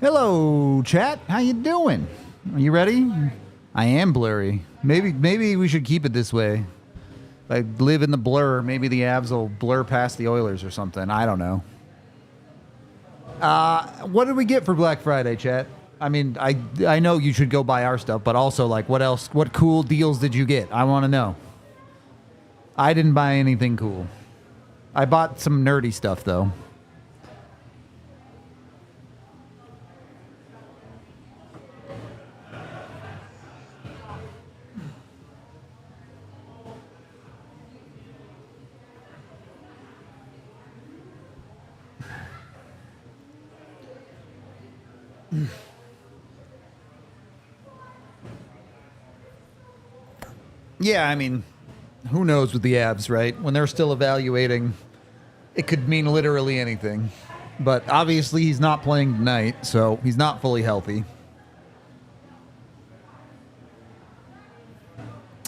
Hello, chat. How you doing? Are you ready? I am blurry. Maybe we should keep it this way. Like live in the blur. Maybe the Avs will blur past the Oilers or something. I don't know. What did we get for Black Friday, chat? I mean, I know you should go buy our stuff, but also like what else? What cool deals did you get? I want to know. I didn't buy anything cool. I bought some nerdy stuff though. Yeah, I mean, who knows with the Avs, right? When they're still evaluating, it could mean literally anything. But obviously he's not playing tonight, so he's not fully healthy.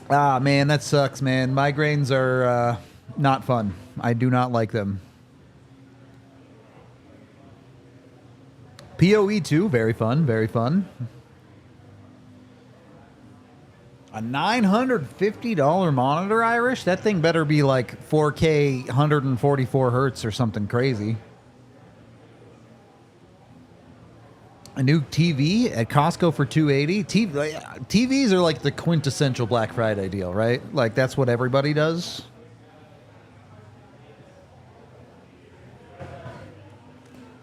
Ah, man, that sucks, man. Migraines are not fun. I do not like them. PoE 2, very fun, very fun. A $950 monitor, Irish? That thing better be like 4K 144 hertz or something crazy. A new TV at Costco for $280. TVs are like the quintessential Black Friday deal, right? Like that's what everybody does.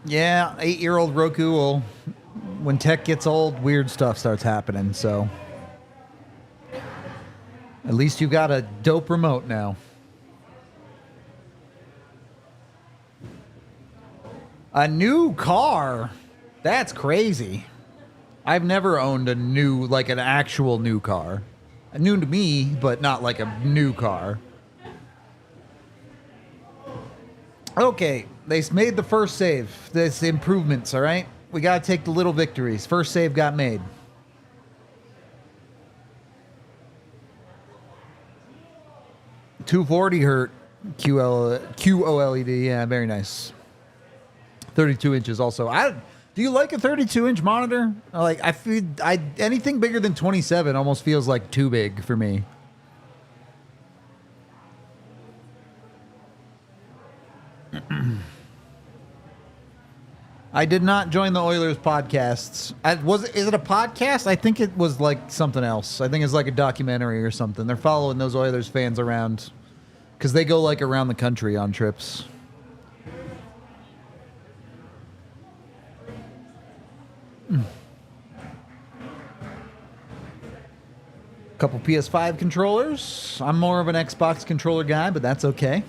Yeah, 8-year-old Roku will, when tech gets old, weird stuff starts happening, so at least you got a dope remote now. A new car? That's crazy. I've never owned a new, like an actual new car. New to me, but not like a new car. Okay, they made the first save. There's improvements, all right? We got to take the little victories. First save got made. $240 Hz QOLED. Yeah, very nice. 32 inches also. Do you like a 32-inch monitor? Like I feel anything bigger than 27 almost feels like too big for me. I did not join the Oilers podcasts. Is it a podcast? I think it was like something else. I think it's like a documentary or something. They're following those Oilers fans around because they go like around the country on trips. Couple PS5 controllers. I'm more of an Xbox controller guy, but that's okay.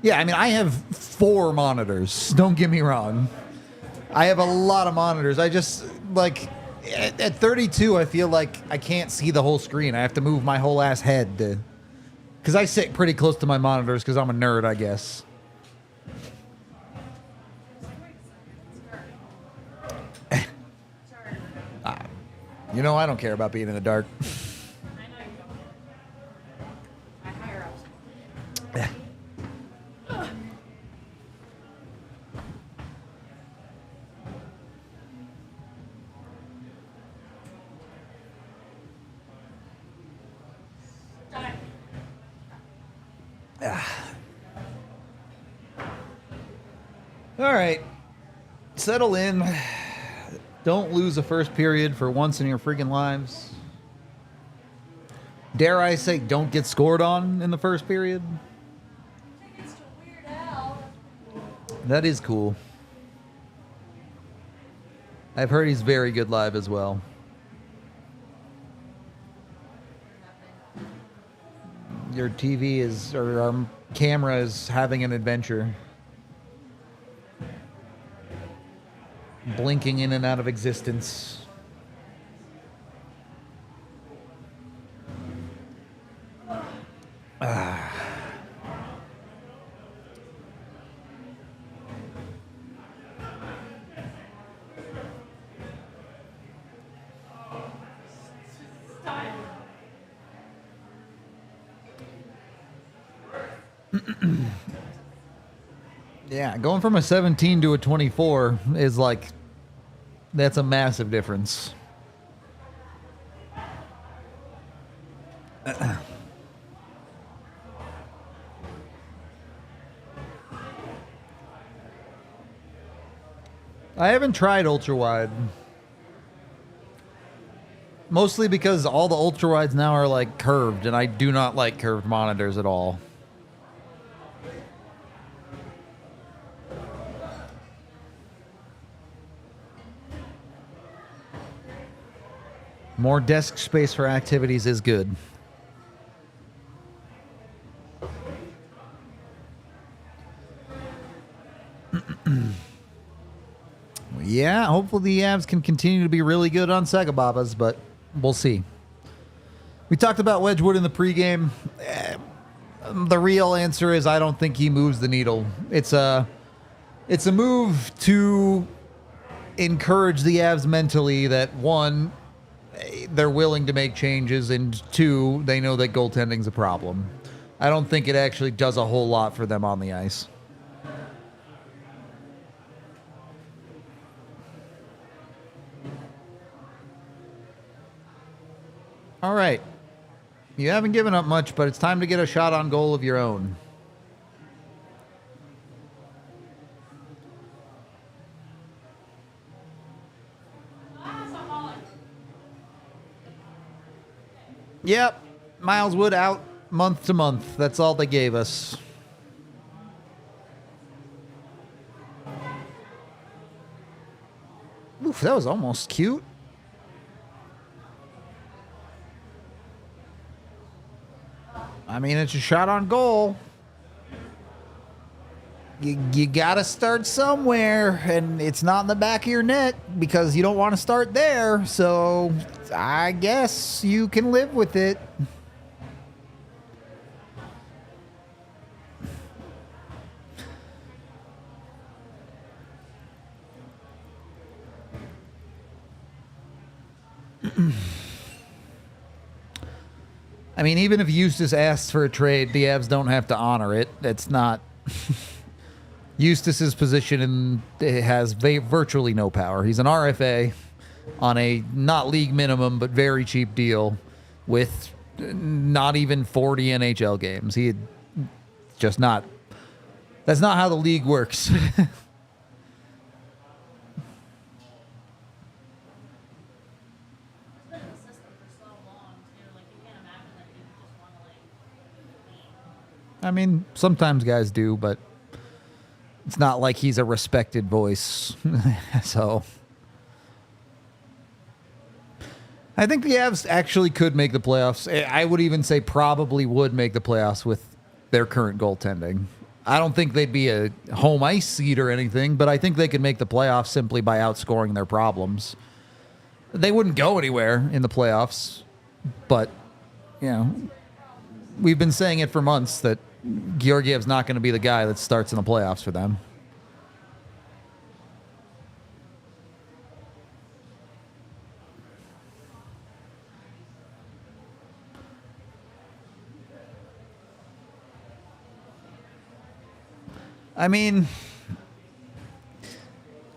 Yeah, I mean, I have 4 monitors. Don't get me wrong. I have a lot of monitors. I just, like, at 32, I feel like I can't see the whole screen. I have to move my whole ass head to... Because I sit pretty close to my monitors because I'm a nerd, I guess. You know, I don't care about being in the dark. I know you don't. I hire out. All right. Settle in. Don't lose the first period for once in your freaking lives. Dare I say, don't get scored on in the first period? Tickets to Weird Al. That is cool. I've heard he's very good live as well. Your TV is, or our camera is having an adventure. Blinking in and out of existence. Yeah, going from a 17 to a 24 is like, that's a massive difference. I haven't tried ultra wide. Mostly because all the ultra wides now are like curved, and I do not like curved monitors at all. More desk space for activities is good. Yeah, hopefully the Avs can continue to be really good on Sega Babas, but we'll see. We talked about Wedgwood in the pregame. The real answer is I don't think he moves the needle. It's a move to encourage the Avs mentally that, one, they're willing to make changes, and two, they know that goaltending's a problem. I don't think it actually does a whole lot for them on the ice. All right. You haven't given up much, but it's time to get a shot on goal of your own. Yep. Miles Wood out month to month. That's all they gave us. Oof, that was almost cute. I mean, it's a shot on goal. You got to start somewhere, and it's not in the back of your net because you don't want to start there. So I guess you can live with it. I mean, even if Eustace asks for a trade, the Avs don't have to honor it. It's not... Eustace's position has virtually no power. He's an RFA on a not league minimum, but very cheap deal with not even 40 NHL games. He just not... That's not how the league works. I mean, sometimes guys do, but it's not like he's a respected voice. So I think the Avs actually could make the playoffs. I would even say probably would make the playoffs with their current goaltending. I don't think they'd be a home ice seed or anything, but I think they could make the playoffs simply by outscoring their problems. They wouldn't go anywhere in the playoffs, but, you know, we've been saying it for months that Georgiev's not going to be the guy that starts in the playoffs for them. I mean,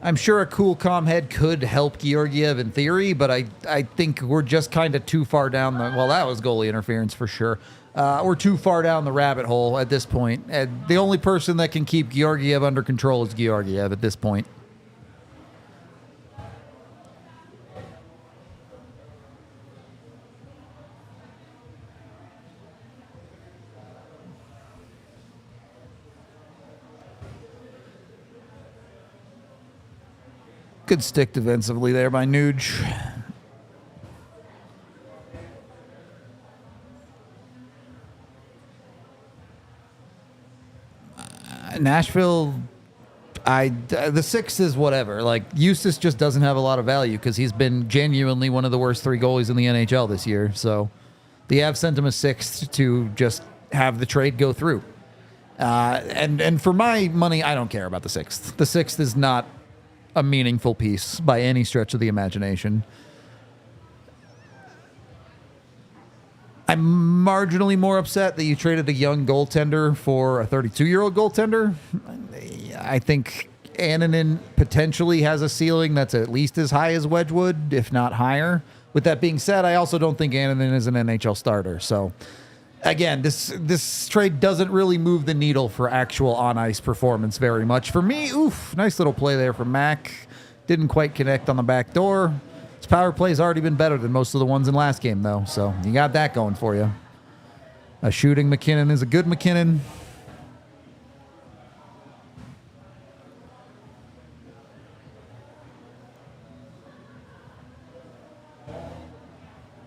I'm sure a cool, calm head could help Georgiev in theory, but I think we're just kind of too far down the... Well, that was goalie interference for sure. We're too far down the rabbit hole at this point. The only person that can keep Georgiev under control is Georgiev at this point. Good stick defensively there by Nuge. Nashville, the sixth is whatever. Like, Eustace just doesn't have a lot of value because he's been genuinely one of the worst three goalies in the NHL this year. So the Avs sent him a sixth to just have the trade go through. And for my money, I don't care about the sixth. The sixth is not a meaningful piece by any stretch of the imagination. I'm marginally more upset that you traded a young goaltender for a 32-year-old goaltender. I think Annunen potentially has a ceiling that's at least as high as Wedgwood, if not higher. With that being said, I also don't think Annunen is an NHL starter. So, again, this trade doesn't really move the needle for actual on-ice performance very much. For me, nice little play there from Mac. Didn't quite connect on the back door. His power play's already been better than most of the ones in last game, though. So you got that going for you. A shooting McKinnon is a good McKinnon.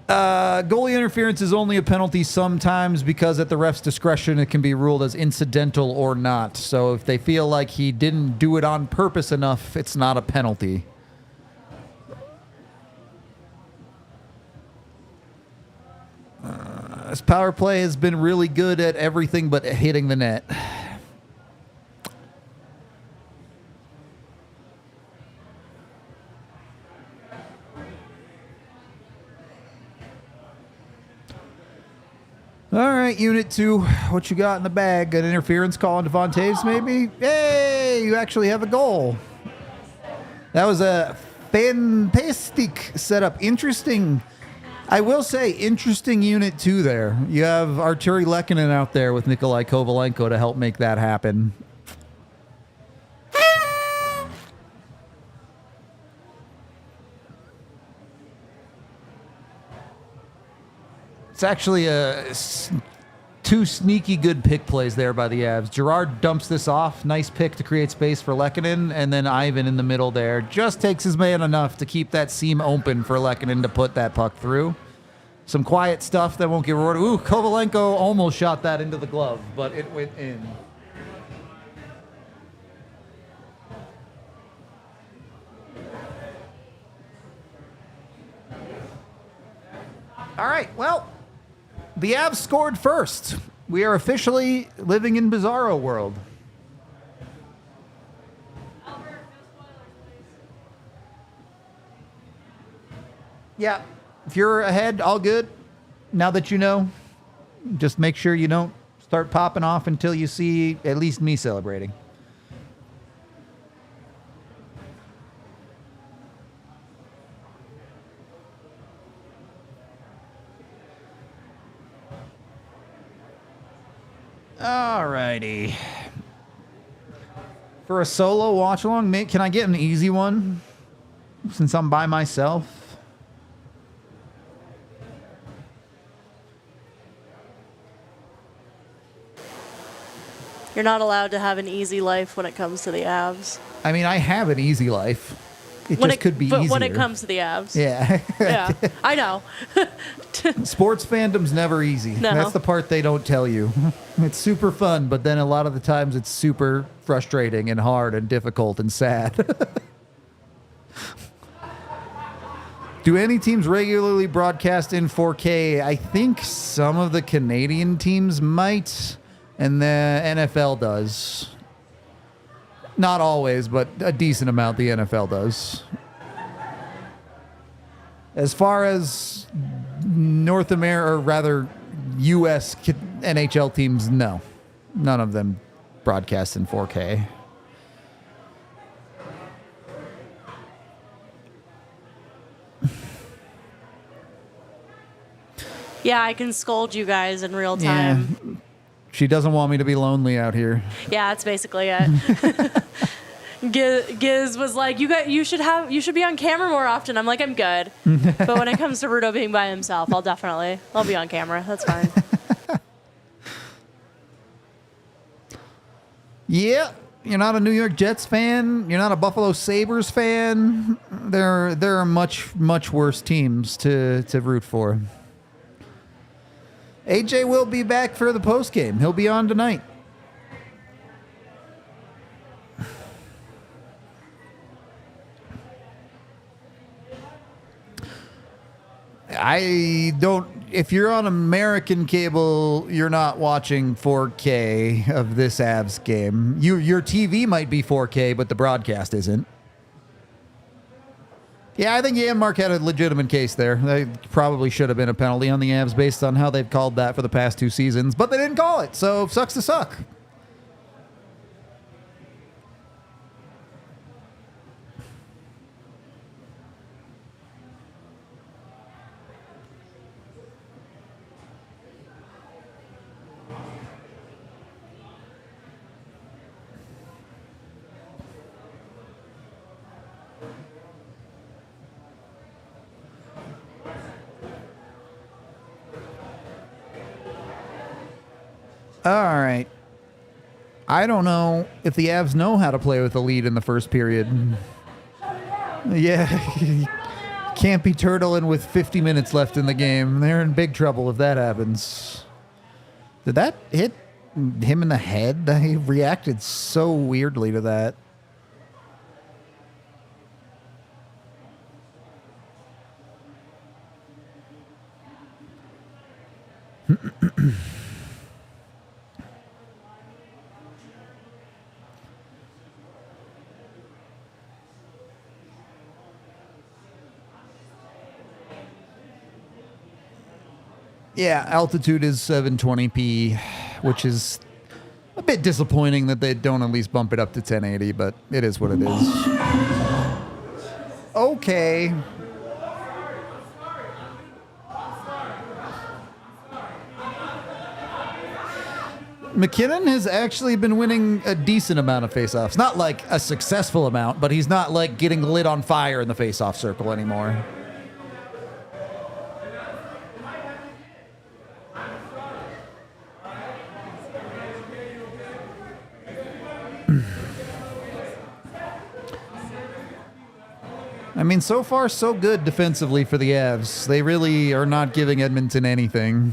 Goalie interference is only a penalty sometimes because at the ref's discretion it can be ruled as incidental or not. So if they feel like he didn't do it on purpose enough, it's not a penalty. His power play has been really good at everything but hitting the net. All right, Unit 2, what you got in the bag? An interference call on Devon Taves, maybe? Hey, you actually have a goal. That was a fantastic setup. Interesting. I will say, interesting Unit 2 there. You have Arturi Lehkonen out there with Nikolai Kovalenko to help make that happen. It's actually two sneaky good pick plays there by the Avs. Gerard dumps this off. Nice pick to create space for Lehkonen. And then Ivan in the middle there just takes his man enough to keep that seam open for Lehkonen to put that puck through. Some quiet stuff that won't get rewarded. Ooh, Kovalenko almost shot that into the glove, but it went in. All right, well, the Avs scored first. We are officially living in Bizarro world. Yeah, if you're ahead, all good. Now that you know, just make sure you don't start popping off until you see at least me celebrating. Alrighty. For a solo watch along, can I get an easy one since I'm by myself? You're not allowed to have an easy life when it comes to the Avs. I mean, I have an easy life. It when just could be easier. But when it comes to the Avs. Yeah. Yeah, I know. Sports fandom's never easy. No. That's the part they don't tell you. It's super fun, but then a lot of the times it's super frustrating and hard and difficult and sad. Do any teams regularly broadcast in 4K? I think some of the Canadian teams might, and the NFL does. Not always, but a decent amount the NFL does. As far as North America, or rather U.S. NHL teams, no. None of them broadcast in 4K. Yeah, I can scold you guys in real time. Yeah. She doesn't want me to be lonely out here. Yeah, that's basically it. Giz was like, you should be on camera more often. I'm like, I'm good. But when it comes to Rudo being by himself, I'll be on camera. That's fine. Yeah, you're not a New York Jets fan. You're not a Buffalo Sabres fan. There are much, much worse teams to root for. AJ will be back for the postgame. He'll be on tonight. If you're on American cable, you're not watching 4K of this Avs game. Your TV might be 4K, but the broadcast isn't. Yeah, I think Janmark had a legitimate case there. They probably should have been a penalty on the Avs based on how they've called that for the past 2 seasons, but they didn't call it, so sucks to suck. All right. I don't know if the Avs know how to play with a lead in the first period. Yeah. Can't be turtling with 50 minutes left in the game. They're in big trouble if that happens. Did that hit him in the head? He reacted so weirdly to that. Yeah, altitude is 720p, which is a bit disappointing that they don't at least bump it up to 1080, but it is what it is. Okay. McKinnon has actually been winning a decent amount of faceoffs. Not like a successful amount, but he's not like getting lit on fire in the faceoff circle anymore. I mean, so far, so good defensively for the Avs. They really are not giving Edmonton anything.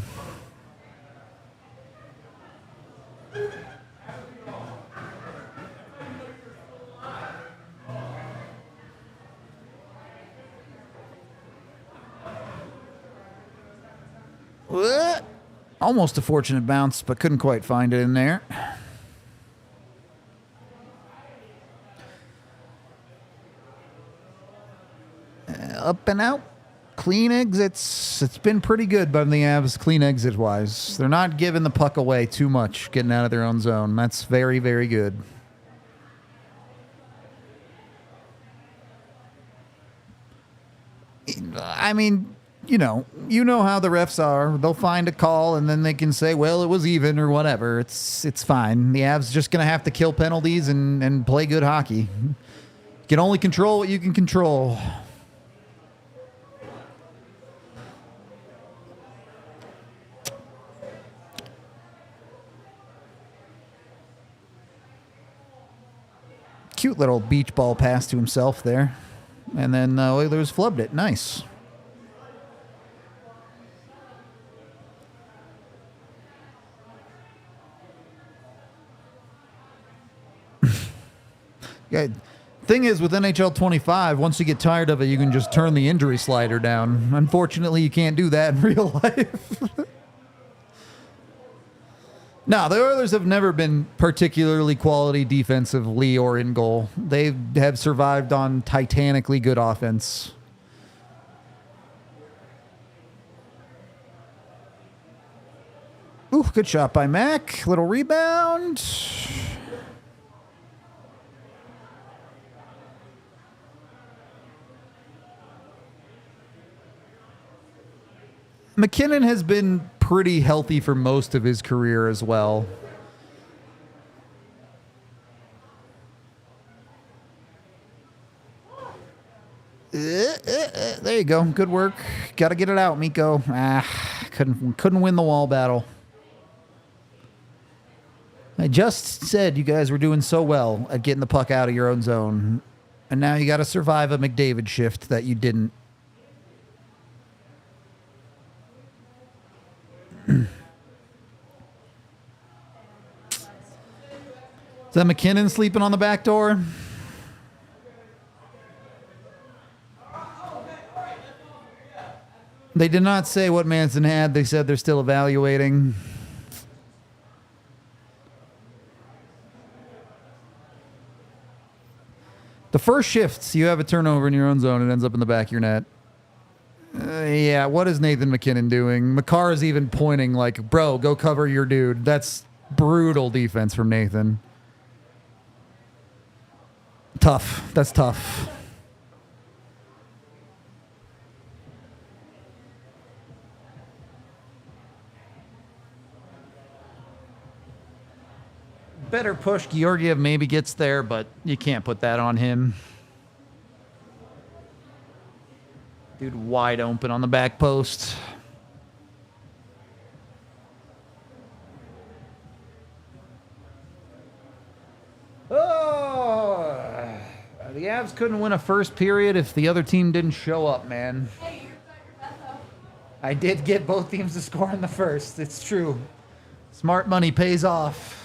Almost a fortunate bounce, but couldn't quite find it in there. Up and out. Clean exits. It's been pretty good by the Avs, clean exit-wise. They're not giving the puck away too much, getting out of their own zone. That's very, very good. I mean, you know how the refs are. They'll find a call, and then they can say, well, it was even or whatever. It's fine. The Avs just going to have to kill penalties and play good hockey. You can only control what you can control. Cute little beach ball pass to himself there. And then Oilers flubbed it. Nice. Yeah. Thing is, with NHL 25, once you get tired of it, you can just turn the injury slider down. Unfortunately, you can't do that in real life. No, the Oilers have never been particularly quality defensively or in goal. They have survived on titanically good offense. Ooh, good shot by Mac. Little rebound. McKinnon has been pretty healthy for most of his career as well. There you go. Good work. Got to get it out, Mikko. Couldn't win the wall battle. I just said you guys were doing so well at getting the puck out of your own zone, and now you got to survive a McDavid shift that you didn't. Is that McKinnon sleeping on the back door? They did not say what Manson had. They said they're still evaluating. The first shift, you have a turnover in your own zone. It ends up in the back of your net. Yeah, what is Nathan McKinnon doing? Makar is even pointing like, bro, go cover your dude. That's brutal defense from Nathan. Tough. That's tough. Better push. Georgiev maybe gets there, but you can't put that on him. Dude wide open on the back post. Oh, the Avs couldn't win a first period if the other team didn't show up, man. Hey, you got your bet though. I did get both teams to score in the first. It's true. Smart money pays off.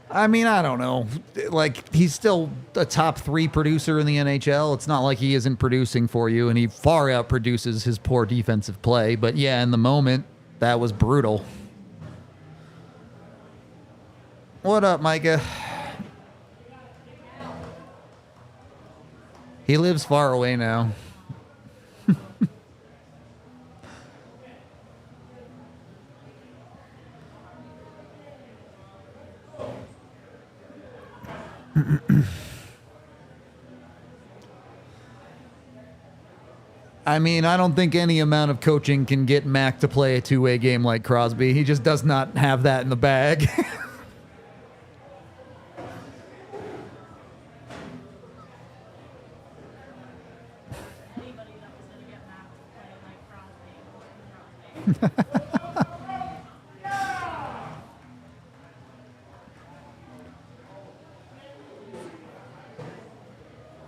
I mean, I don't know. Like, he's still a top 3 producer in the NHL. It's not like he isn't producing for you, and he far out produces his poor defensive play. But yeah, in the moment, that was brutal. What up, Micah? He lives far away now. I mean, I don't think any amount of coaching can get Mac to play a two-way game like Crosby. He just does not have that in the bag. Anybody that was gonna get Matt to play like Crosby.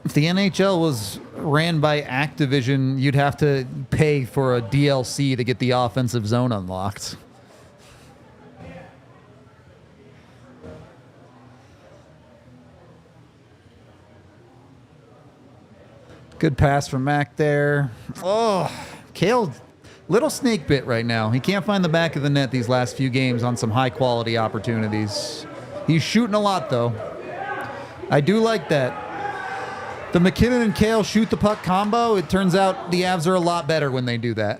If the NHL was ran by Activision, you'd have to pay for a DLC to get the offensive zone unlocked. Good pass from Mac there. Oh, Kale, little snake bit right now. He can't find the back of the net these last few games on some high quality opportunities. He's shooting a lot though. I do like that. The McKinnon and Kale shoot the puck combo, it turns out the Avs are a lot better when they do that.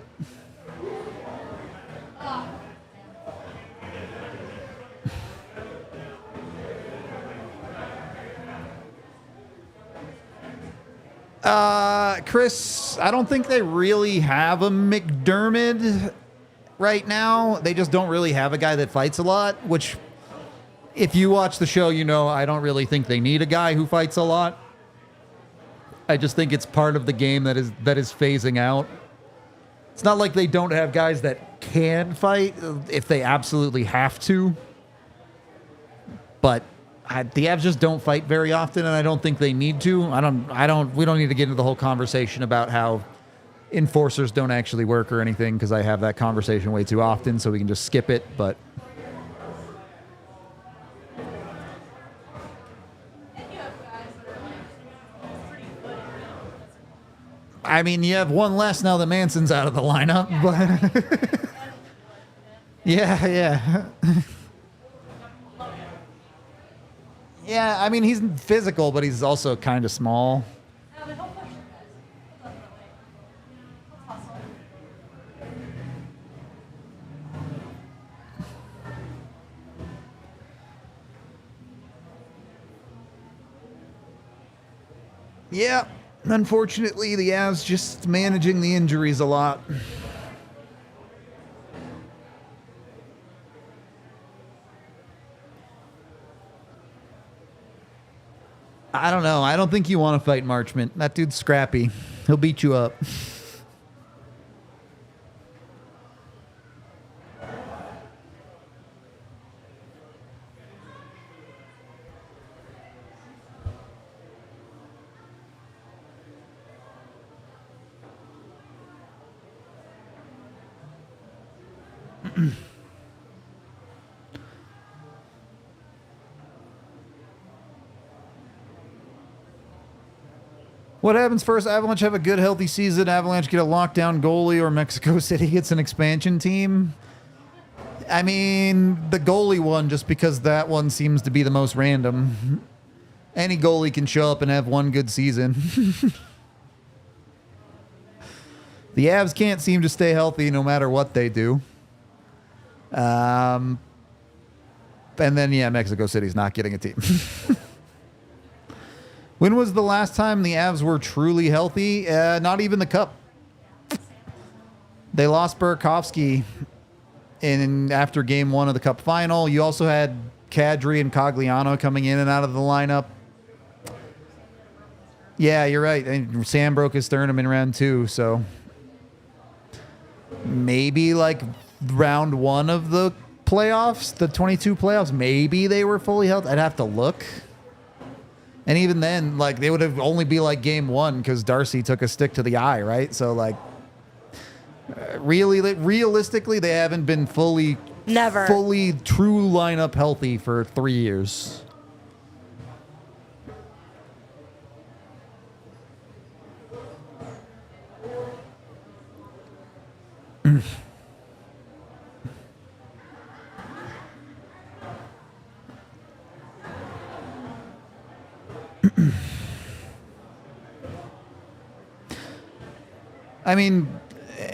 Chris, I don't think they really have a McDermott right now. They just don't really have a guy that fights a lot, which if you watch the show, you know I don't really think they need a guy who fights a lot. I just think it's part of the game that is phasing out. It's not like they don't have guys that can fight if they absolutely have to. But the Avs just don't fight very often, and I don't think they need to. We don't need to get into the whole conversation about how enforcers don't actually work or anything, because I have that conversation way too often, so we can just skip it. But I mean, you have one less now that Manson's out of the lineup, but yeah. Yeah, I mean, he's physical, but he's also kind of small. Yeah, unfortunately, the Avs just managing the injuries a lot. I don't know. I don't think you want to fight Marchment. That dude's scrappy. He'll beat you up. What happens first? Avalanche have a good, healthy season. Avalanche get a lockdown goalie, or Mexico City gets an expansion team. I mean, the goalie one, just because that one seems to be the most random. Any goalie can show up and have one good season. The Avs can't seem to stay healthy no matter what they do. And then, yeah, Mexico City's not getting a team. When was the last time the Avs were truly healthy? Not even the Cup. They lost Burakovsky after game 1 of the Cup final. You also had Kadri and Cogliano coming in and out of the lineup. Yeah, you're right. And Sam broke his sternum in round 2, so maybe like round 1 of the playoffs, the 22 playoffs, maybe they were fully healthy. I'd have to look. And even then, like, they would have only be like game 1 because Darcy took a stick to the eye, right? So, like, realistically, they haven't been fully true lineup healthy for 3 years. I mean,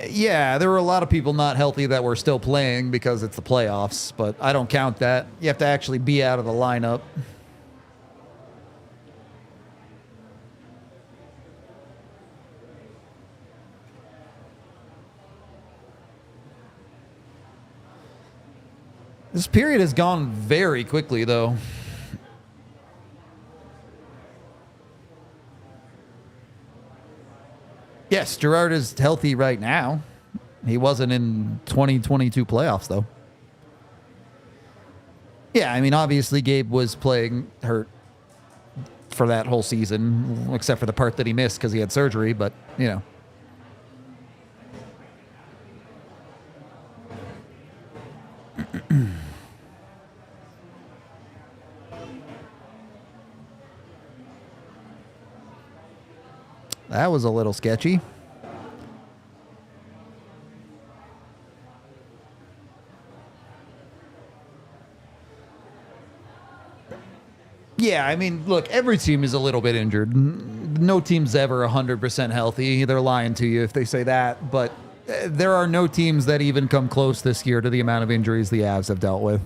yeah, there were a lot of people not healthy that were still playing because it's the playoffs, but I don't count that. You have to actually be out of the lineup. This period has gone very quickly, though. Yes, Gerard is healthy right now. He wasn't in 2022 playoffs, though. Yeah, I mean, obviously Gabe was playing hurt for that whole season, except for the part that he missed because he had surgery, but, you know. That was a little sketchy. Yeah, I mean, look, every team is a little bit injured. No team's ever 100% healthy. They're lying to you if they say that. But there are no teams that even come close this year to the amount of injuries the Avs have dealt with.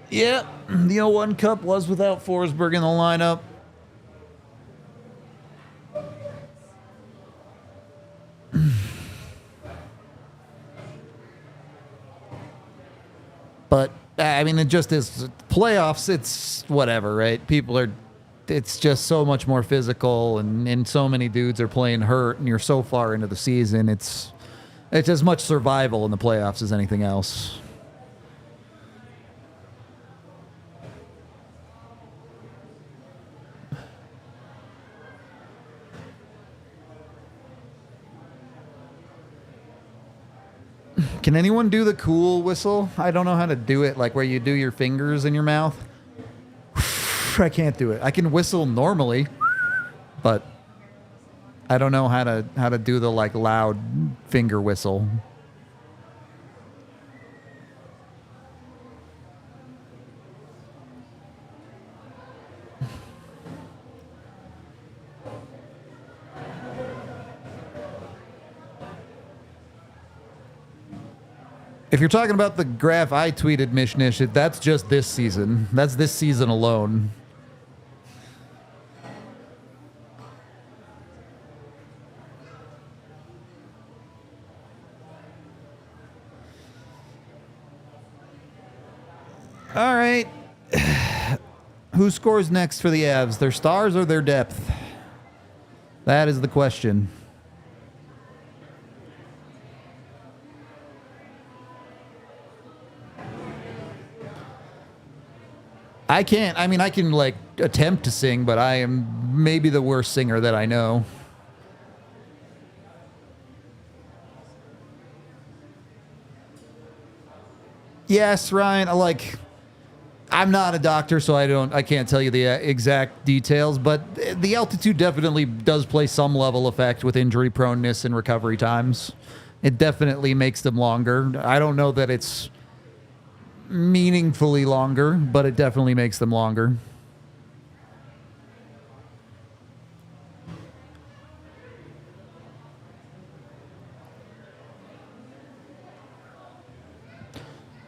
Yeah, the 01 Cup was without Forsberg in the lineup. But, I mean, it just is playoffs. It's whatever, right? It's just so much more physical, and so many dudes are playing hurt, and you're so far into the season. It's as much survival in the playoffs as anything else. Can anyone do the cool whistle? I don't know how to do it, like where you do your fingers in your mouth. I can't do it. I can whistle normally, but I don't know how to do the like loud finger whistle. If you're talking about the graph I tweeted, Mishnish, that's just this season. That's this season alone. All right. Who scores next for the Avs? Their stars or their depth? That is the question. I can't. I mean, I can like attempt to sing, but I am maybe the worst singer that I know. Yes, Ryan. I'm not a doctor, so I can't tell you the exact details, but the altitude definitely does play some level effect with injury proneness and recovery times. It definitely makes them longer. I don't know that it's meaningfully longer, but it definitely makes them longer.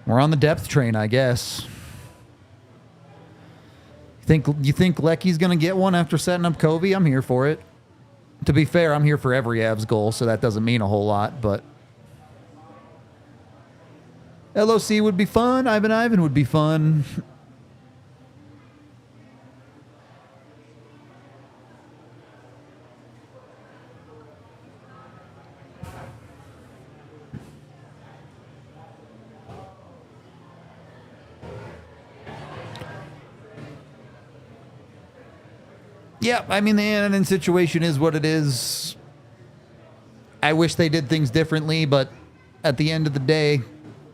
We're on the depth train, I guess. You think Lecky's going to get one after setting up Kobe? I'm here for it. To be fair, I'm here for every Avs goal, so that doesn't mean a whole lot, but LOC would be fun. Ivan would be fun. Yeah, I mean, the Annunen situation is what it is. I wish they did things differently, but at the end of the day,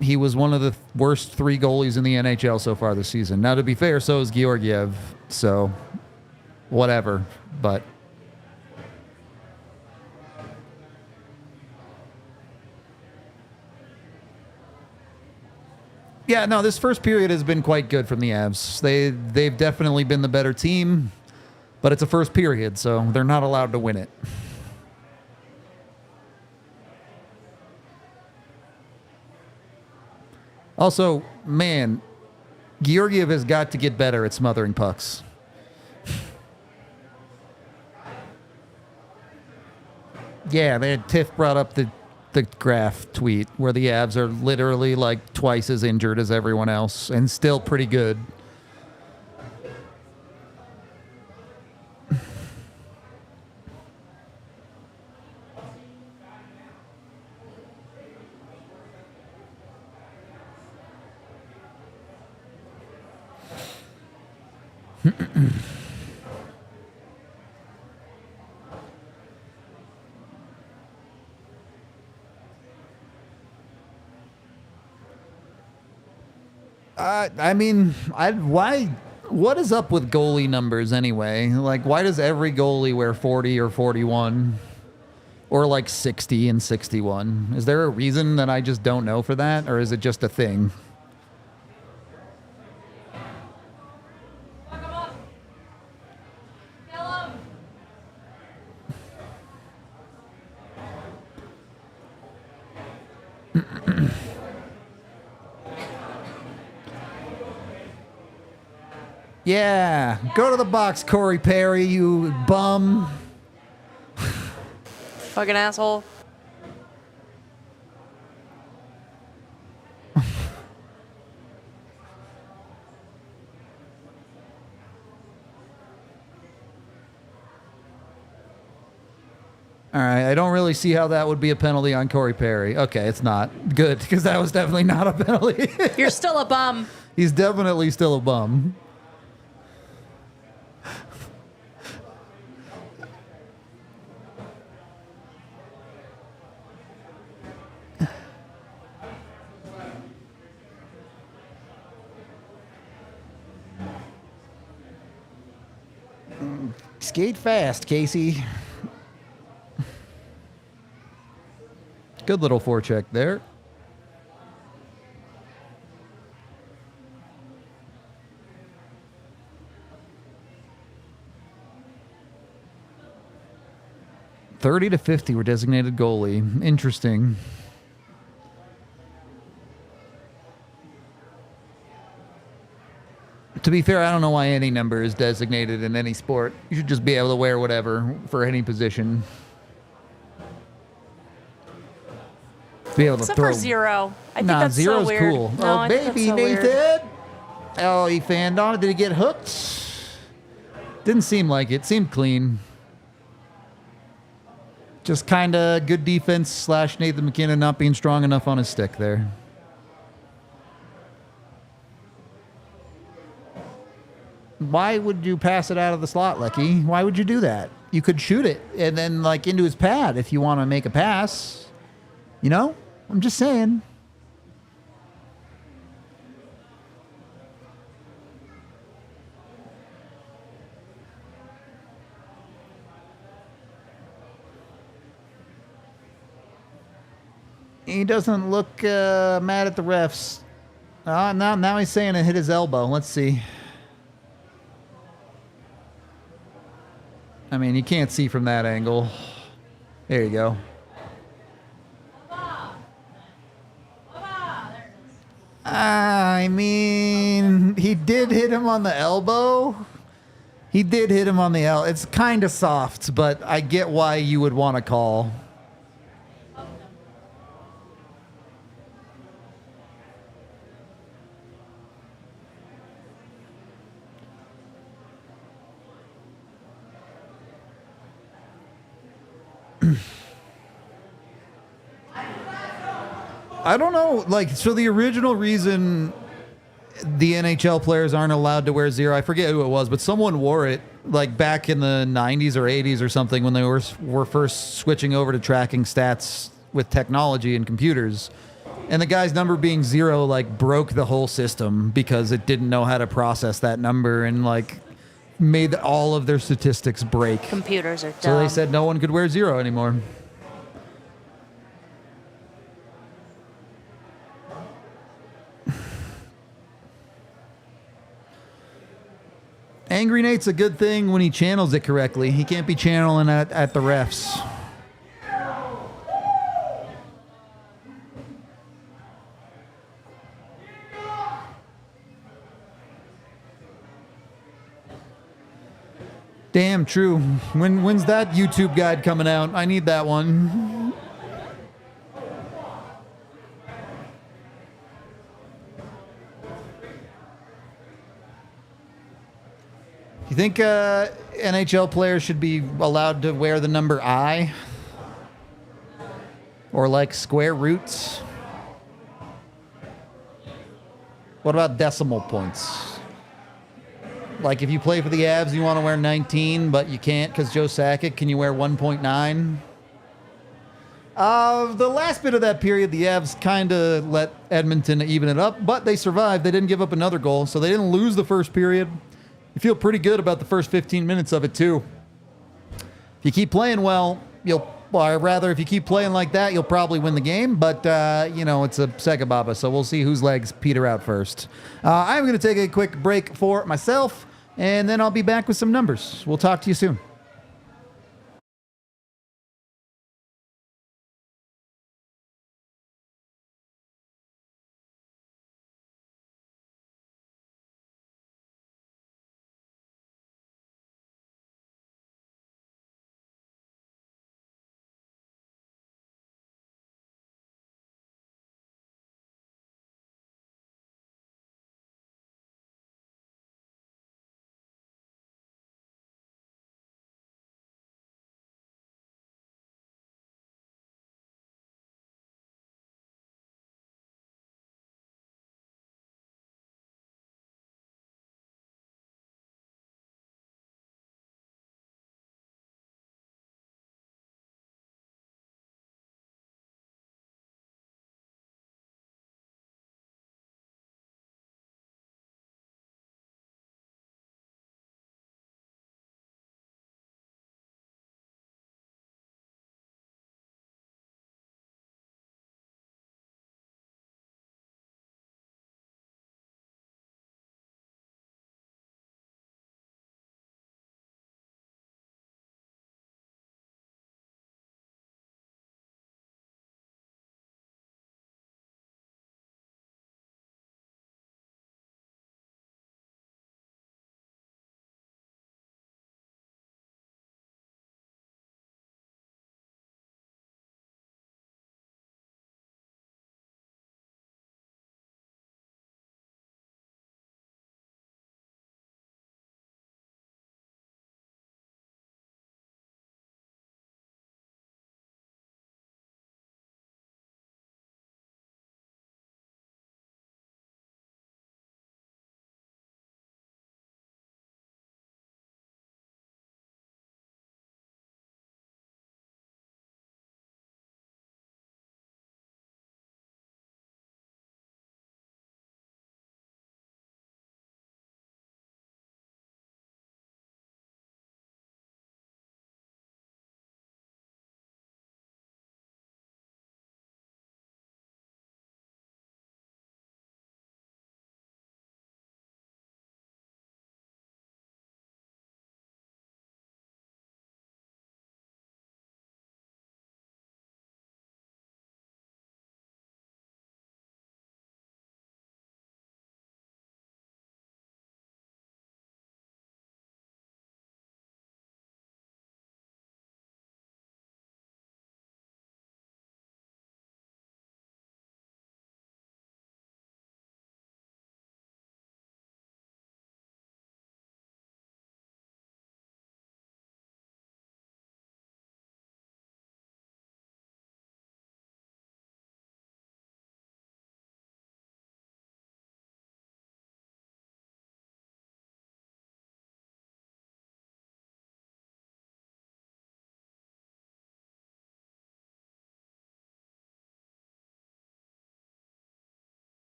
he was one of the worst 3 goalies in the NHL so far this season. Now, to be fair, so is Georgiev, so whatever, but yeah, no, this first period has been quite good from the Avs. They've definitely been the better team, but it's a first period, so they're not allowed to win it. Also, man, Georgiev has got to get better at smothering pucks. Yeah, Tiff brought up the graph tweet where the Avs are literally like twice as injured as everyone else and still pretty good. I mean, why? What is up with goalie numbers anyway? Like, why does every goalie wear 40 or 41? Or like 60 and 61? Is there a reason that I just don't know for that? Or is it just a thing? Fuck 'em up. Kill 'em. Yeah, go to the box, Corey Perry, you bum. Fucking asshole. All right, I don't really see how that would be a penalty on Corey Perry. Okay, it's not. Good, because that was definitely not a penalty. You're still a bum. He's definitely still a bum. Skate fast, Casey. Good little forecheck there. $30 to $50 were designated goalie. Interesting. To be fair, I don't know why any number is designated in any sport. You should just be able to wear whatever for any position. Be able Except to throw. for 0. I think Nah, that's so zero's weird. cool. No, Oh, I think baby, that's so Nathan. weird. Oh, he fanned on it. Did he get hooked? Didn't seem like it. Seemed clean. Just kind of good defense / Nathan McKinnon not being strong enough on his stick there. Why would you pass it out of the slot, Lecky? Why would you do that? You could shoot it and then like into his pad if you want to make a pass. You know? I'm just saying. He doesn't look mad at the refs. Now he's saying it hit his elbow. Let's see. I mean, you can't see from that angle. There you go. I mean, he did hit him on the elbow. He did hit him on the elbow. It's kind of soft, but I get why you would want to call. I don't know, like, so the original reason the NHL players aren't allowed to wear 0, I forget who it was, but someone wore it, like, back in the 90s or 80s or something when they were first switching over to tracking stats with technology and computers. And the guy's number being 0, like, broke the whole system because it didn't know how to process that number and, like, made all of their statistics break. Computers are dumb. So they said no one could wear 0 anymore. Angry Nate's a good thing when he channels it correctly. He can't be channeling at the refs. Damn, true. When's that YouTube guide coming out? I need that one. You think NHL players should be allowed to wear the number I? Or like square roots? What about decimal points? Like if you play for the Avs, you want to wear 19, but you can't because Joe Sakic, can you wear 1.9? The last bit of that period, the Avs kind of let Edmonton even it up, but they survived. They didn't give up another goal, so they didn't lose the first period. You feel pretty good about the first 15 minutes of it, too. If you keep playing well, if you keep playing like that, you'll probably win the game. But, it's a Segababa, so we'll see whose legs peter out first. I'm going to take a quick break for myself, and then I'll be back with some numbers. We'll talk to you soon.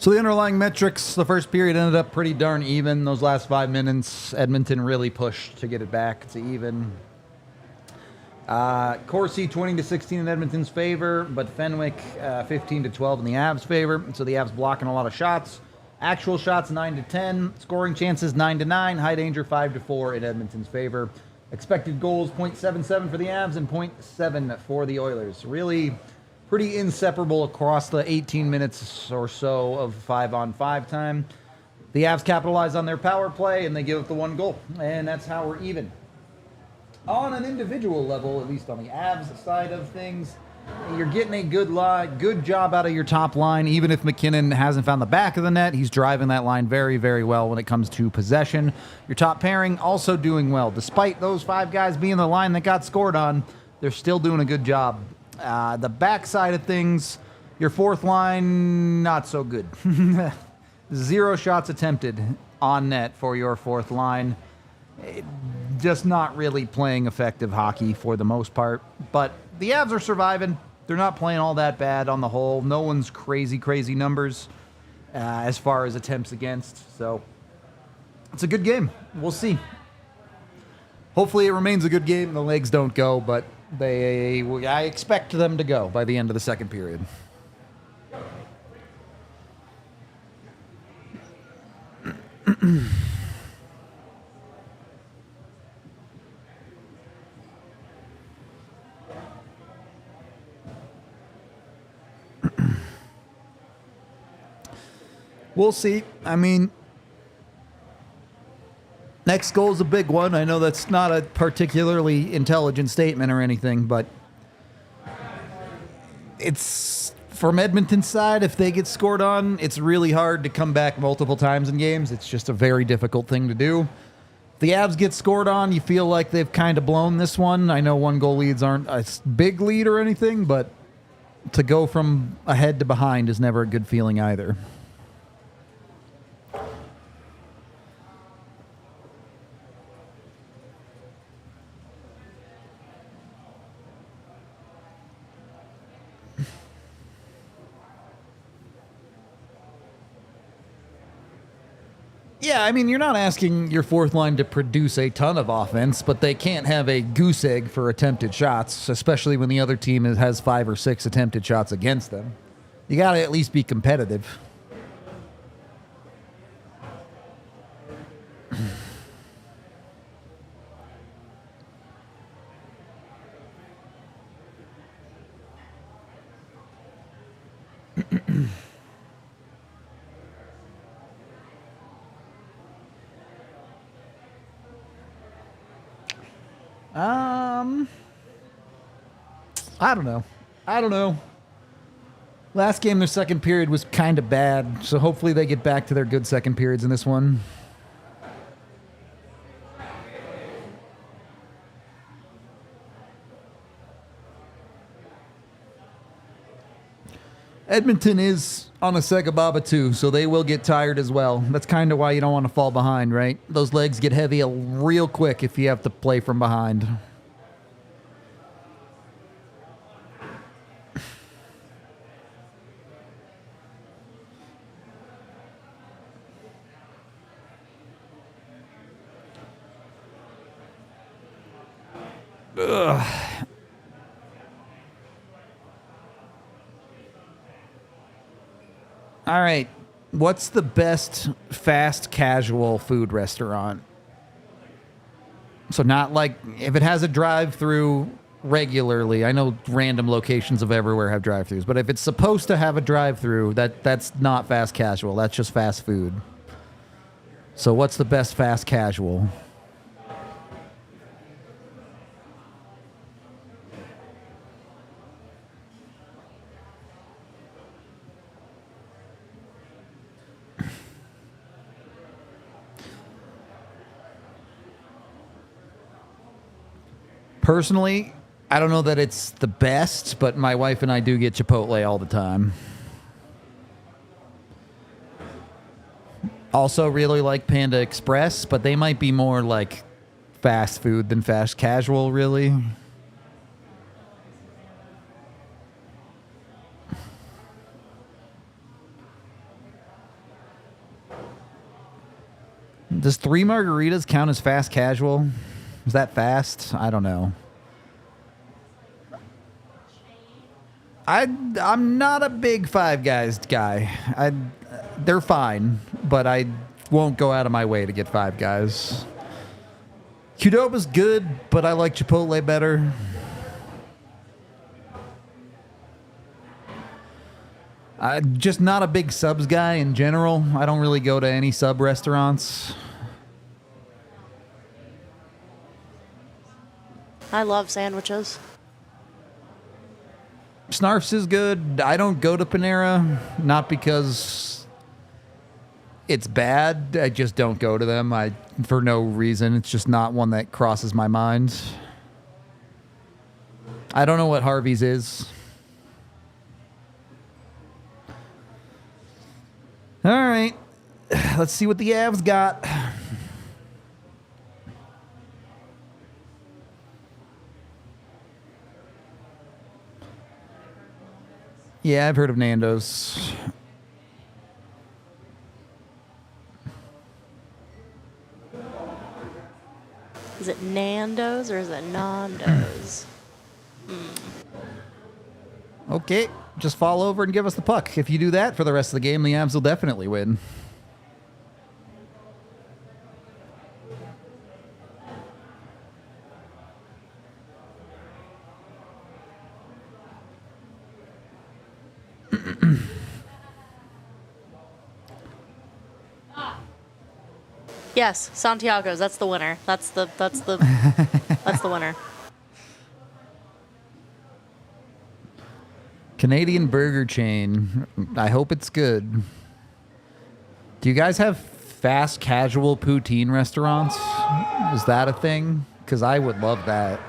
So the underlying metrics, the first period ended up pretty darn even. Those last 5 minutes, Edmonton really pushed to get it back to even. Corsi 20-16 in Edmonton's favor, but Fenwick 15-12 in the Avs' favor. So the Avs blocking a lot of shots. Actual shots 9-10, scoring chances 9-9, high danger 5-4 in Edmonton's favor. Expected goals 0.77 for the Avs and 0.7 for the Oilers. Really pretty inseparable across the 18 minutes or so of 5-on-5 time. The Avs capitalize on their power play and they give up the 1 goal, and that's how we're even. On an individual level, at least on the Avs side of things, you're getting a good job out of your top line. Even if McKinnon hasn't found the back of the net, he's driving that line very, very well when it comes to possession. Your top pairing also doing well. Despite those 5 guys being the line that got scored on, they're still doing a good job. The back side of things, your fourth line, not so good. 0 shots attempted on net for your fourth line. Just not really playing effective hockey for the most part. But the Avs are surviving. They're not playing all that bad on the whole. No one's crazy numbers as far as attempts against. So it's a good game. We'll see. Hopefully it remains a good game and the legs don't go, but I expect them to go by the end of the second period. We'll see. I mean, next goal is a big one. I know that's not a particularly intelligent statement or anything, but it's from Edmonton's side. If they get scored on, it's really hard to come back multiple times in games. It's just a very difficult thing to do. If the Avs get scored on, you feel like they've kind of blown this one. I know 1-goal leads aren't a big lead or anything, but to go from ahead to behind is never a good feeling either. Yeah, I mean, you're not asking your fourth line to produce a ton of offense, but they can't have a goose egg for attempted shots, especially when the other team has 5 or 6 attempted shots against them. You got to at least be competitive. I don't know. Last game, their second period was kind of bad, so hopefully they get back to their good second periods in this one. Edmonton is on a Segababa too, so they will get tired as well. That's kind of why you don't want to fall behind, right? Those legs get heavy real quick if you have to play from behind. Ugh. All right. What's the best fast casual food restaurant? So not like if it has a drive-through regularly. I know random locations of everywhere have drive-throughs, but if it's supposed to have a drive-through, that's not fast casual. That's just fast food. So what's the best fast casual? Personally, I don't know that it's the best, but my wife and I do get Chipotle all the time. Also really like Panda Express, but they might be more like fast food than fast casual, really. Does 3 margaritas count as fast casual? Is that fast? I don't know. I'm not a big Five Guys guy. They're fine, but I won't go out of my way to get Five Guys. Qdoba's good, but I like Chipotle better. I'm just not a big subs guy in general. I don't really go to any sub restaurants. I love sandwiches. Snarf's is good. I don't go to Panera, not because it's bad. I just don't go to them. For no reason. It's just not one that crosses my mind. I don't know what Harvey's is. All right. Let's see what the Avs got. Yeah, I've heard of Nando's. Is it Nando's or is it Nando's? Okay, just fall over and give us the puck. If you do that for the rest of the game, the Avs will definitely win. Yes, Santiago's. That's the winner. That's the winner. Canadian burger chain. I hope it's good. Do you guys have fast casual poutine restaurants? Is that a thing? Because I would love that.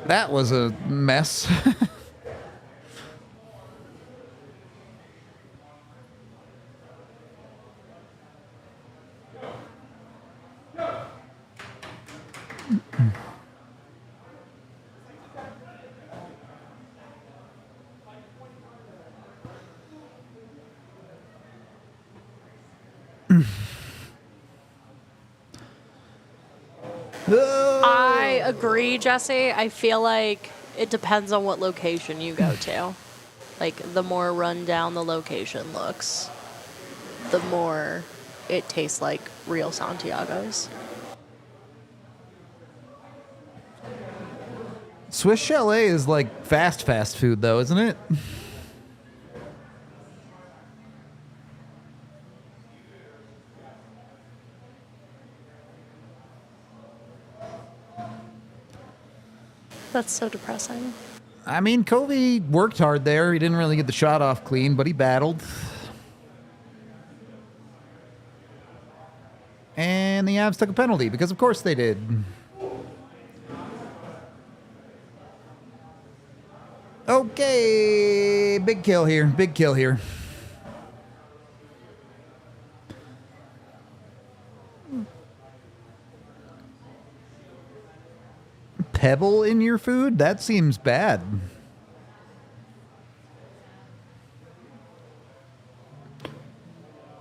That was a mess. I agree, Jesse. I feel like it depends on what location you go to. Like, the more run down the location looks, the more it tastes like real Santiago's. Swiss Chalet is like fast food, though, isn't it? That's so depressing. I mean, Covey worked hard there. He didn't really get the shot off clean, but he battled. And the Avs took a penalty, because of course they did. Okay, big kill here, big kill here. Pebble in your food? That seems bad.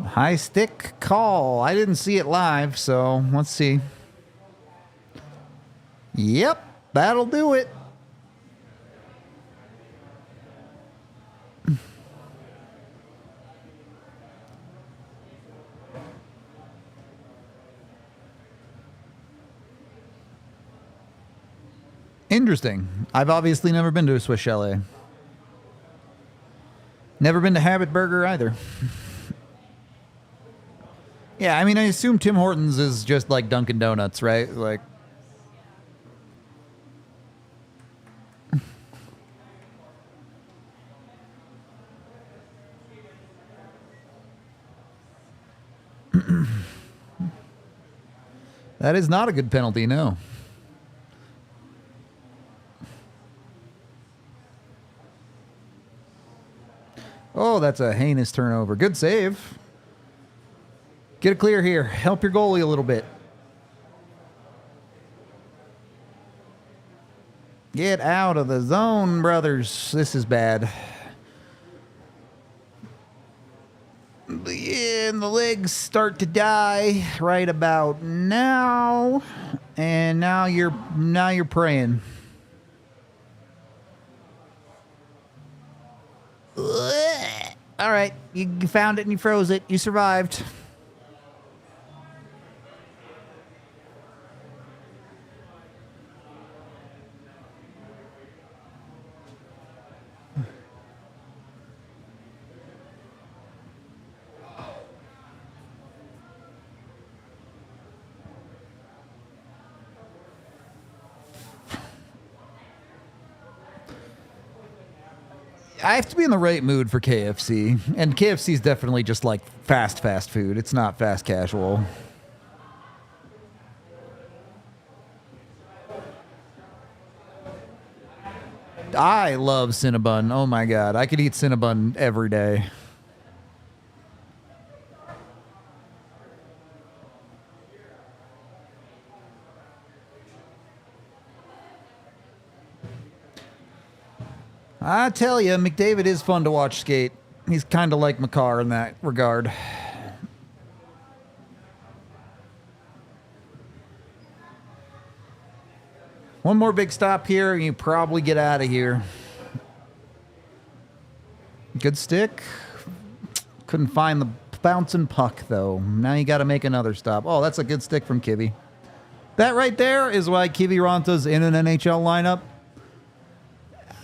High stick call. I didn't see it live, so let's see. Yep, that'll do it. Interesting. I've obviously never been to a Swiss Chalet. Never been to Habit Burger either. Yeah, I mean, I assume Tim Hortons is just like Dunkin' Donuts, right? Like, that is not a good penalty, no. Oh, that's a heinous turnover. Good save. Get it clear here. Help your goalie a little bit. Get out of the zone, brothers. This is bad. And the legs start to die right about now. And now you're praying. All right, you found it and you froze it. You survived. I have to be in the right mood for KFC. And KFC is definitely just like fast food. It's not fast casual. I love Cinnabon. Oh my God. I could eat Cinnabon every day. I tell you, McDavid is fun to watch skate. He's kind of like Makar in that regard. One more big stop here, and you probably get out of here. Good stick. Couldn't find the bouncing puck, though. Now you got to make another stop. Oh, that's a good stick from Kibby. That right there is why Kiviranta in an NHL lineup.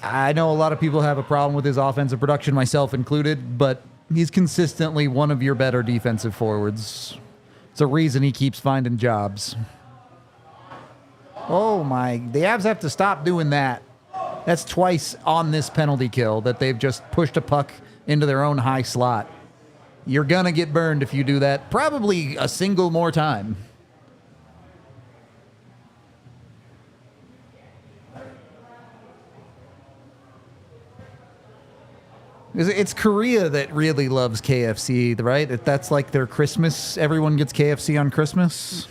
I know a lot of people have a problem with his offensive production, myself included, but he's consistently one of your better defensive forwards. It's a reason he keeps finding jobs. Oh my, the Avs have to stop doing that. That's twice on this penalty kill that they've just pushed a puck into their own high slot. You're gonna get burned if you do that. Probably a single more time. It's Korea that really loves KFC, right? That's like their Christmas. Everyone gets KFC on Christmas.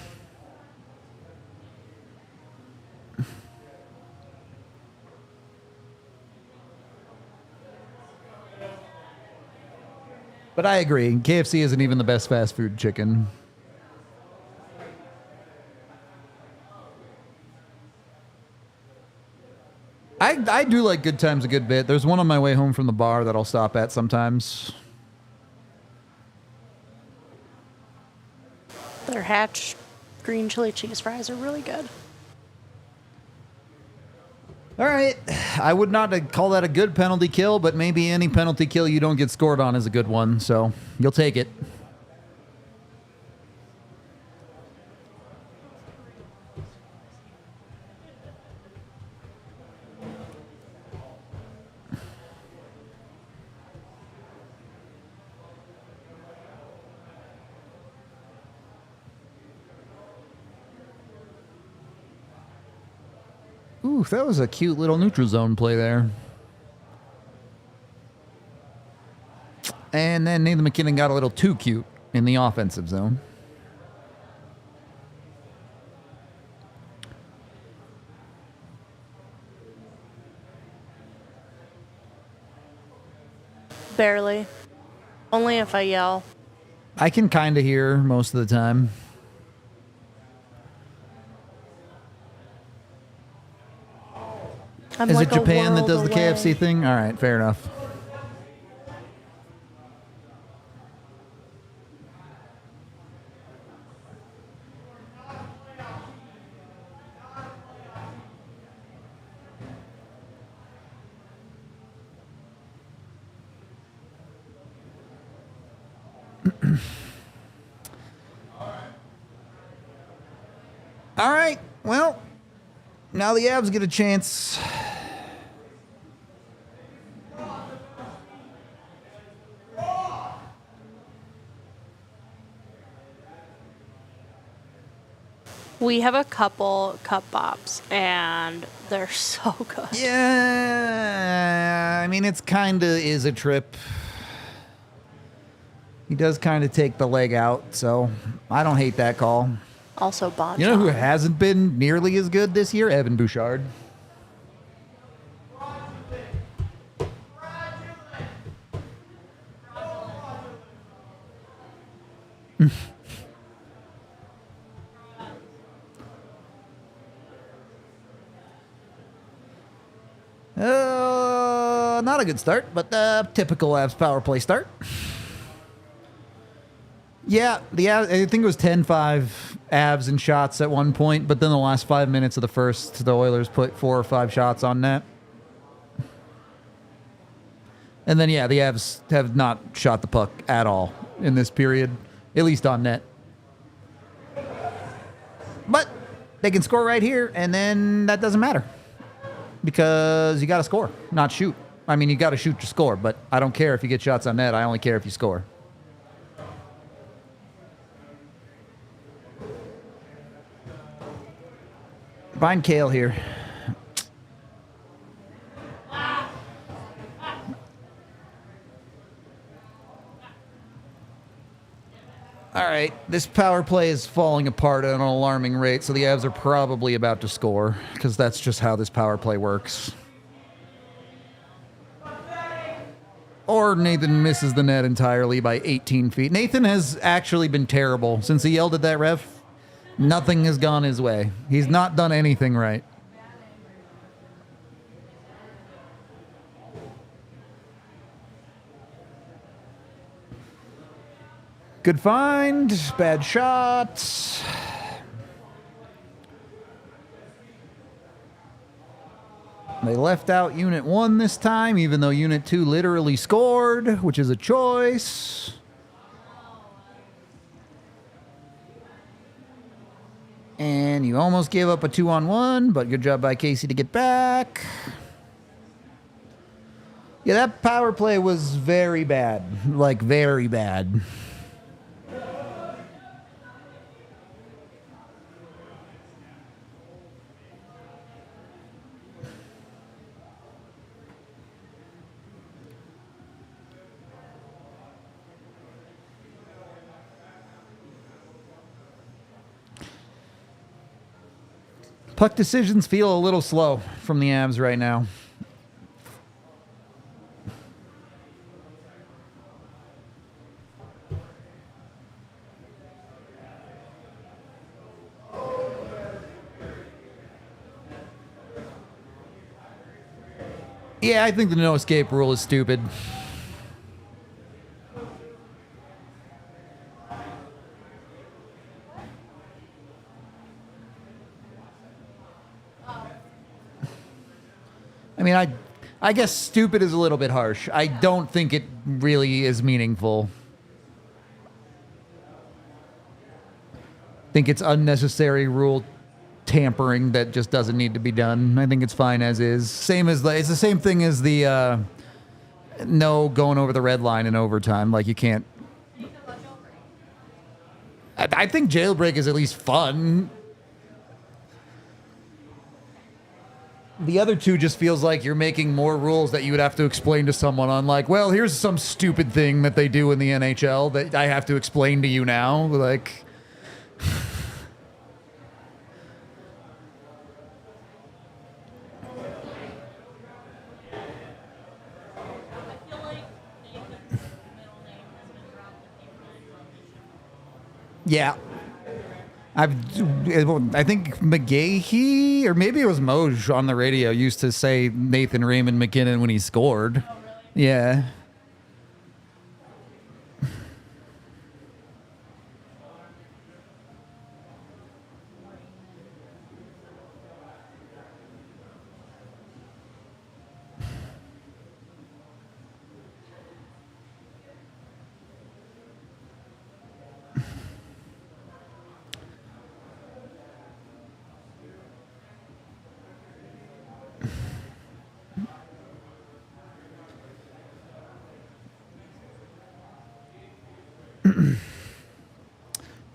But I agree. KFC isn't even the best fast food chicken. I do like Good Times a good bit. There's one on my way home from the bar that I'll stop at sometimes. Their Hatch green chili cheese fries are really good. All right. I would not call that a good penalty kill, but maybe any penalty kill you don't get scored on is a good one, so you'll take it. Ooh, that was a cute little neutral zone play there. And then Nathan McKinnon got a little too cute in the offensive zone. Barely. Only if I yell. I can kind of hear most of the time. I'm Is like it Japan that a does world the away. KFC thing? All right, fair enough. All right, well, now the Avs get a chance. We have a couple cup bops, and they're so good. Yeah, I mean, it's kind of is a trip. He does kind of take the leg out, so I don't hate that call. Also, Bon. You know who hasn't been nearly as good this year? Evan Bouchard. Not a good start, but typical Avs power play start. Yeah, I think it was 10-5 Avs in shots at one point, but then the last 5 minutes of the first, the Oilers put 4 or 5 shots on net. And then, yeah, the Avs have not shot the puck at all in this period, at least on net. But they can score right here, and then that doesn't matter because you got to score, not shoot. I mean, you got to shoot to score, but I don't care if you get shots on net. I only care if you score. Find Kale here. All right, this power play is falling apart at an alarming rate, so the Avs are probably about to score, because that's just how this power play works. Or Nathan misses the net entirely by 18 feet. Nathan has actually been terrible. Since he yelled at that ref, nothing has gone his way. He's not done anything right. Good find, bad shot. They left out Unit 1 this time, even though Unit 2 literally scored, which is a choice. And you almost gave up a 2-on-1, but good job by Casey to get back. Yeah, that power play was very bad. Like, very bad. Puck decisions feel a little slow from the Avs right now. Yeah, I think the no escape rule is stupid. I mean, I guess stupid is a little bit harsh. I don't think it really is meaningful. I think it's unnecessary rule tampering that just doesn't need to be done. I think it's fine as is. It's the same thing as the no going over the red line in overtime. Like, you can't. I think jailbreak is at least fun. The other two just feels like you're making more rules that you would have to explain to someone on, like, well, here's some stupid thing that they do in the NHL that I have to explain to you now. Like, yeah. I think McGahey, or maybe it was Moj on the radio, used to say Nathan Raymond McKinnon when he scored. Oh, really? Yeah.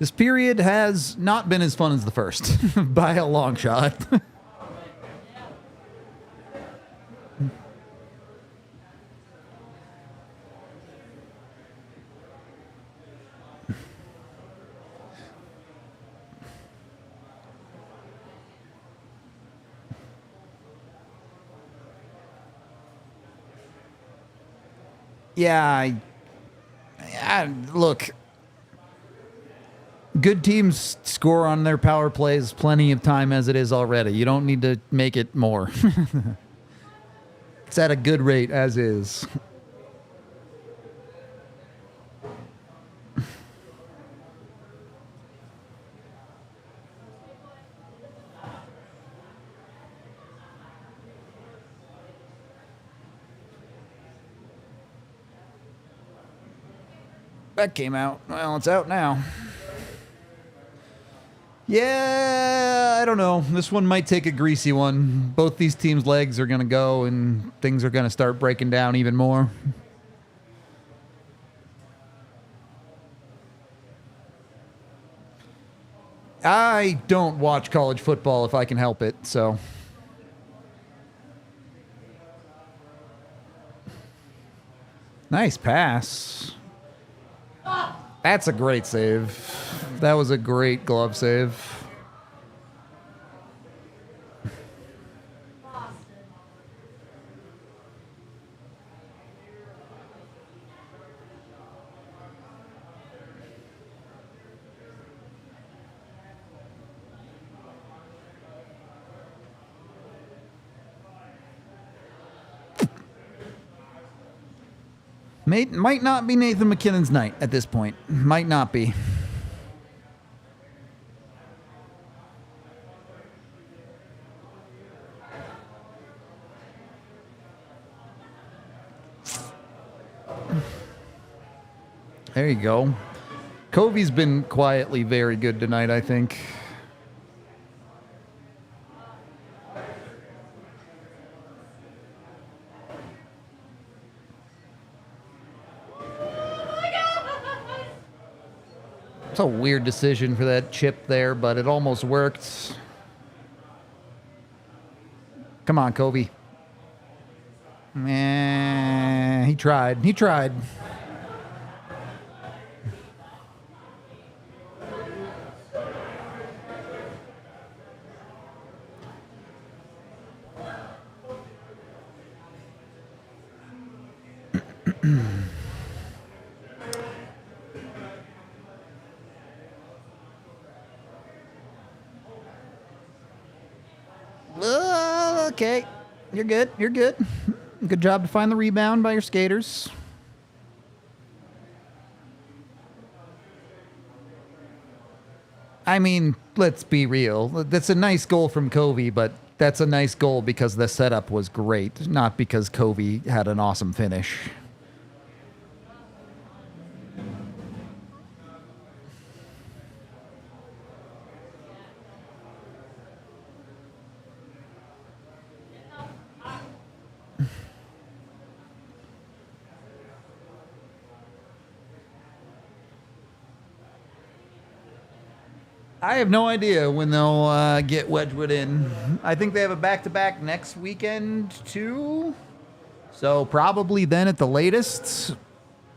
This period has not been as fun as the first, by a long shot. Yeah, look. Good teams score on their power plays plenty of time as it is already. You don't need to make it more. It's at a good rate as is. That came out. Well, it's out now. Yeah, I don't know. This one might take a greasy one. Both these teams' legs are going to go, and things are going to start breaking down even more. I don't watch college football if I can help it, so. Nice pass. That's a great save. That was a great glove save. Might not be Nathan McKinnon's night at this point. Might not be. There you go. Covey's been quietly very good tonight, I think. It's a weird decision for that chip there, but it almost worked. Come on, Covey. He tried. He tried. Okay, you're good. You're good. Good job to find the rebound by your skaters. I mean, let's be real. That's a nice goal from Covey, but that's a nice goal because the setup was great, not because Covey had an awesome finish. I have no idea when they'll get Wedgwood in. I think they have a back-to-back next weekend, too. So probably then at the latest.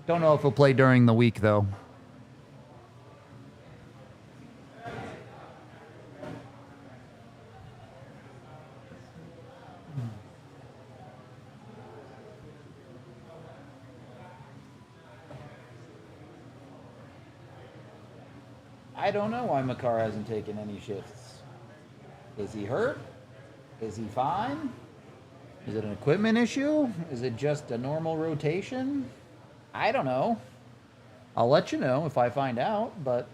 Don't know if he'll play during the week, though. I don't know why Makar hasn't taken any shifts. Is he hurt? Is he fine? Is it an equipment issue? Is it just a normal rotation? I don't know. I'll let you know if I find out, but...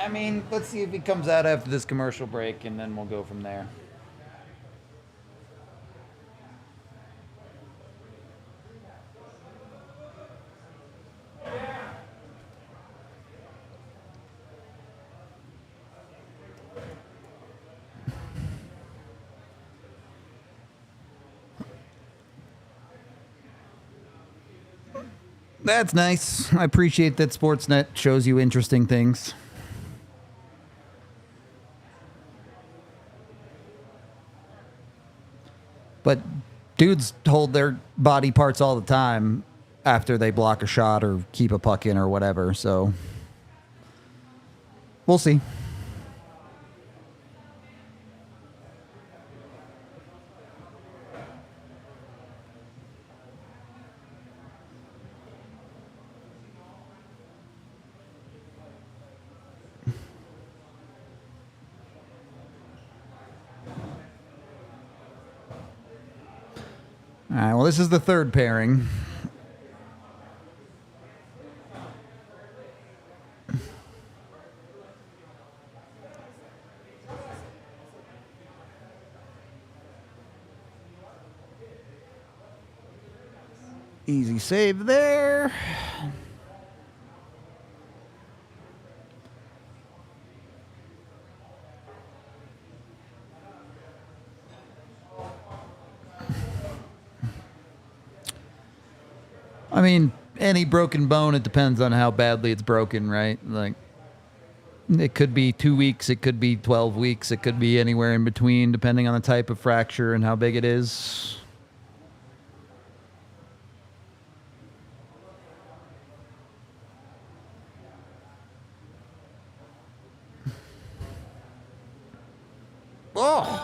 I mean, let's see if he comes out after this commercial break, and then we'll go from there. That's nice. I appreciate that Sportsnet shows you interesting things. But Dudes hold their body parts all the time after they block a shot or keep a puck in or whatever, so we'll see. All right, well, this is the third pairing. Easy save there. I mean, any broken bone, it depends on how badly it's broken, right? Like, it could be 2 weeks, it could be 12 weeks, it could be anywhere in between, depending on the type of fracture and how big it is. Oh!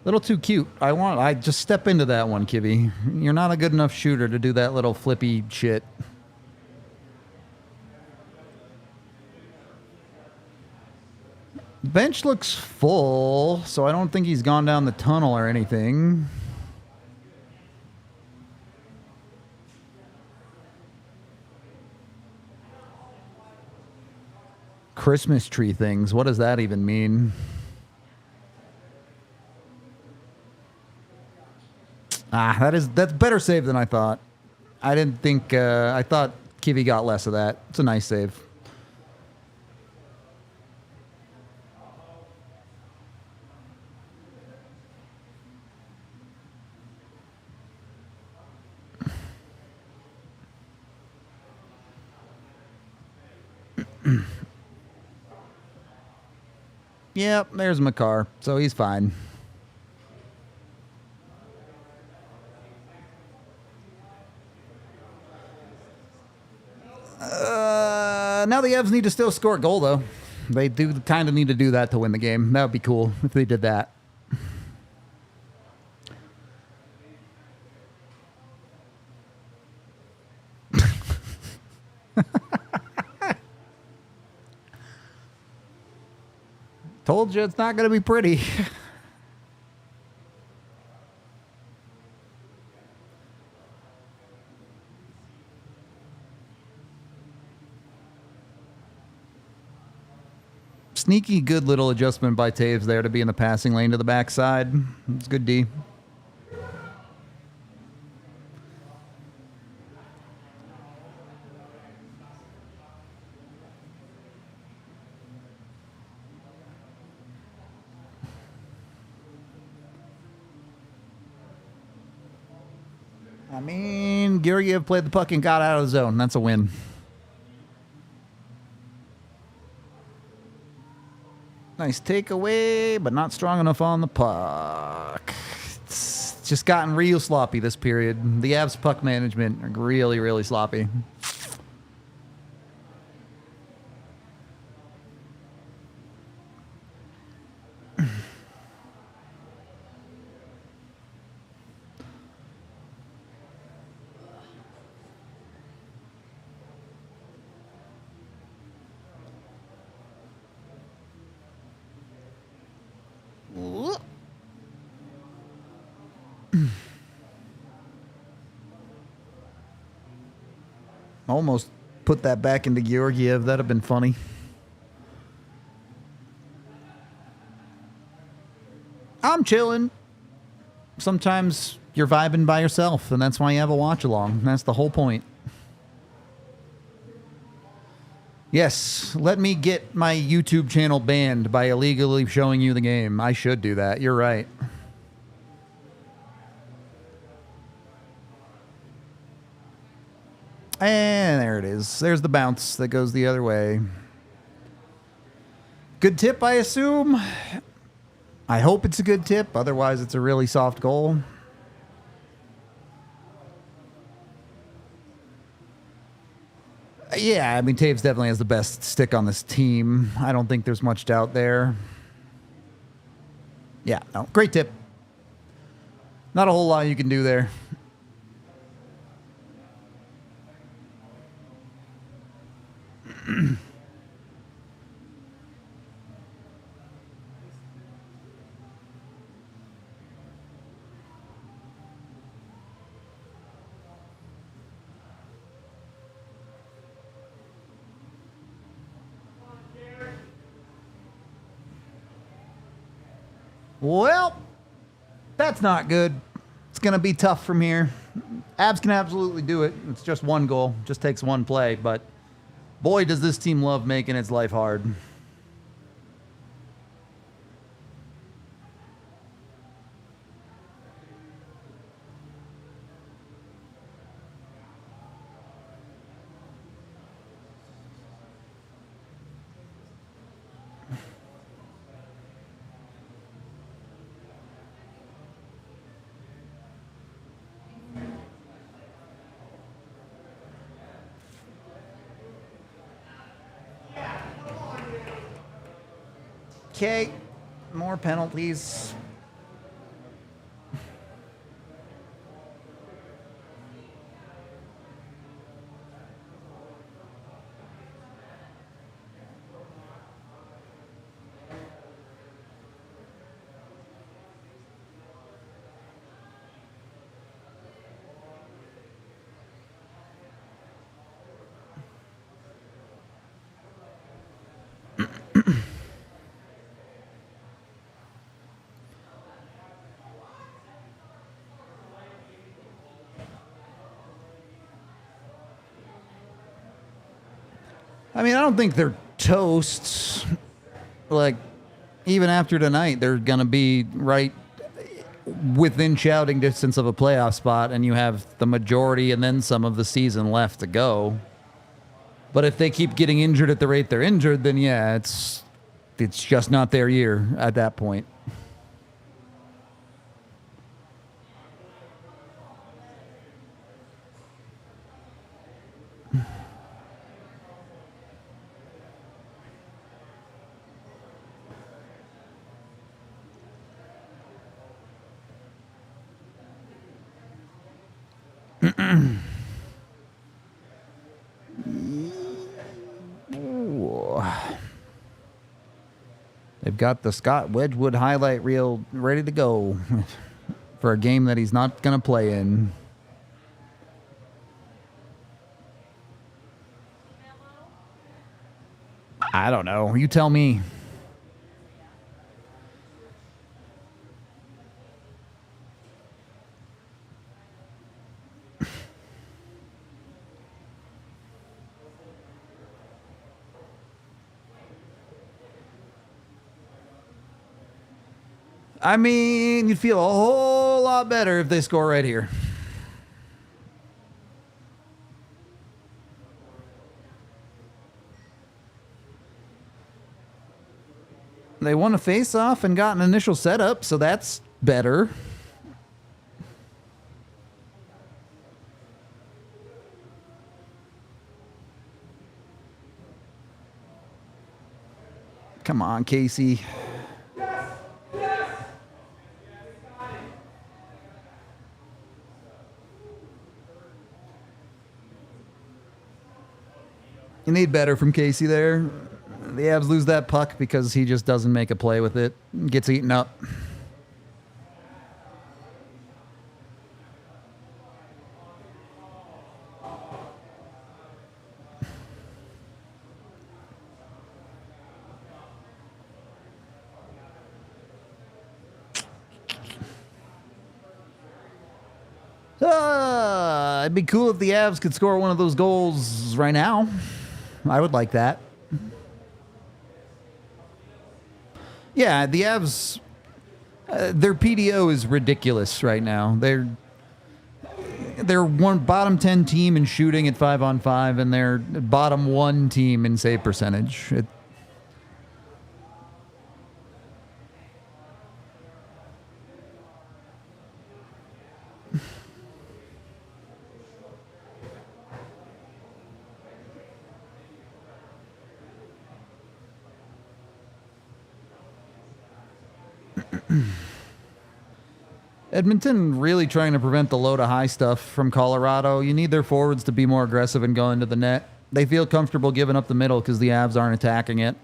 Little too cute. I just step into that one, Kibby. You're not a good enough shooter to do that little flippy shit. Bench looks full, so I don't think he's gone down the tunnel or anything. Christmas tree things. What does that even mean? That's better save than I thought. I didn't think I thought Kibby got less of that. It's a nice save. Yep, there's Makar, so he's fine. Now the Evs need to still score a goal, though. They do kind of need to do that to win the game. That would be cool if they did that. Told you it's not going to be pretty. Sneaky good little adjustment by Taves there to be in the passing lane to the backside. It's good D. I mean, Georgiev played the puck and got out of the zone. That's a win. Nice takeaway, but not strong enough on the puck. It's just gotten real sloppy this period. The Avs puck management are really, really sloppy. Almost put that back into Georgiev. That'd have been funny. I'm chilling. Sometimes you're vibing by yourself, and that's why you have a watch along. That's the whole point. Yes, let me get my YouTube channel banned by illegally showing you the game. I should do that. You're right. And there it is. There's the bounce that goes the other way. Good tip, I assume. I hope it's a good tip. Otherwise, it's a really soft goal. Yeah, I mean, Taves definitely has the best stick on this team. I don't think there's much doubt there. Yeah, no, great tip. Not a whole lot you can do there. Well, that's not good. It's going to be tough from here. Avs can absolutely do it. It's just one goal. Just takes one play. But boy, does this team love making its life hard. Okay, more penalties. I mean, I don't think they're toast. Like, even after tonight, they're going to be right within shouting distance of a playoff spot, and you have the majority and then some of the season left to go. But if they keep getting injured at the rate they're injured, then yeah, it's just not their year at that point. They've got the Scott Wedgwood highlight reel ready to go for a game that he's not going to play in. I don't know. You tell me. I mean, you'd feel a whole lot better if they score right here. They won a face-off and got an initial setup, so that's better. Come on, Casey. You need better from Casey there. The Avs lose that puck because he just doesn't make a play with it. Gets eaten up. It'd be cool if the Avs could score one of those goals right now. I would like that. Yeah, the Avs, their PDO is ridiculous right now. They're one bottom 10 team in shooting at 5-on-5, and they're bottom 1 team in save percentage. Edmonton really trying to prevent the low to high stuff from Colorado. You need their forwards to be more aggressive and go into the net. They feel comfortable giving up the middle because the Avs aren't attacking it.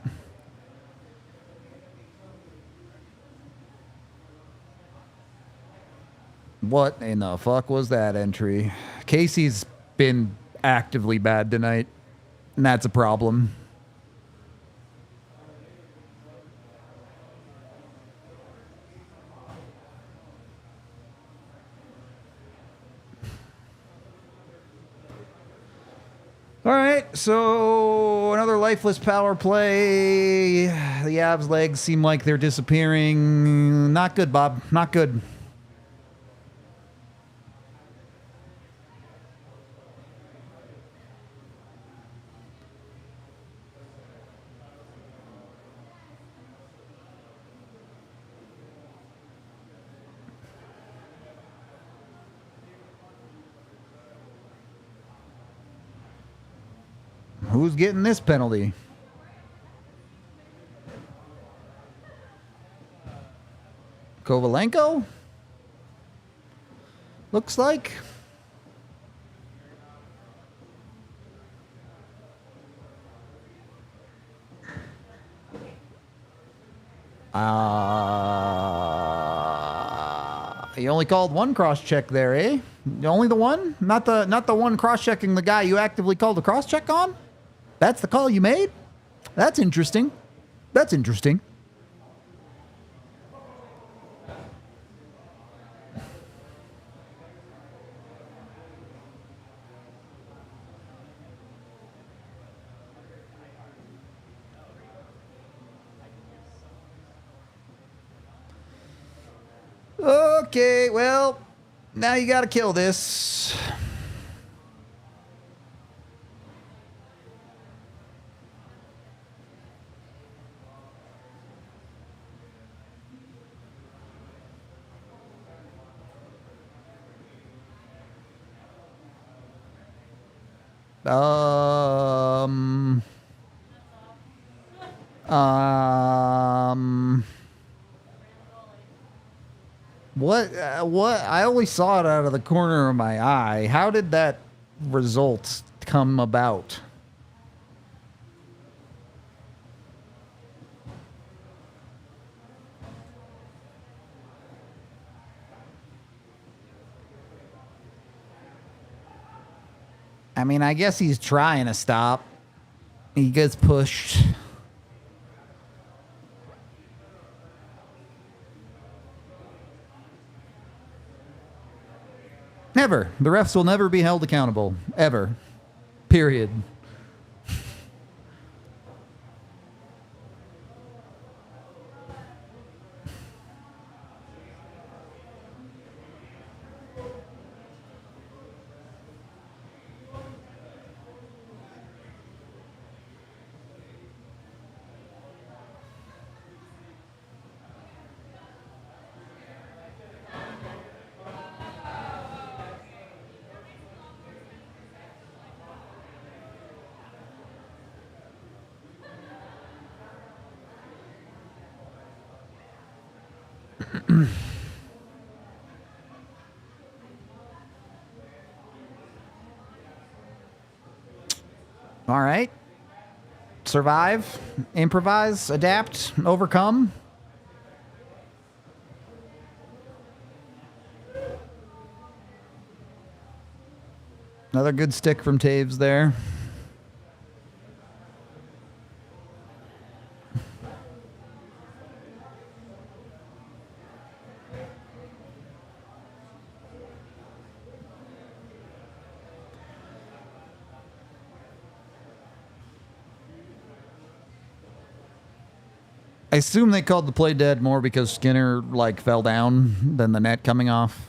What in the fuck was that entry? Casey's been actively bad tonight, and that's a problem. All right, so another lifeless power play. The Avs' legs seem like they're disappearing. Not good, Bob. Not good. Who's getting this penalty? Kovalenko? Looks like. You only called one cross-check there, eh? Only the one? Not the one cross-checking the guy you actively called a cross-check on? That's the call you made? That's interesting. That's interesting. Okay, well, now you gotta kill this. Um. What? I only saw it out of the corner of my eye. How did that result come about? I mean, I guess he's trying to stop. He gets pushed. Never. The refs will never be held accountable. Ever. Period. All right. Survive, improvise, adapt, overcome. Another good stick from Taves there. I assume they called the play dead more because Skinner, like, fell down than the net coming off.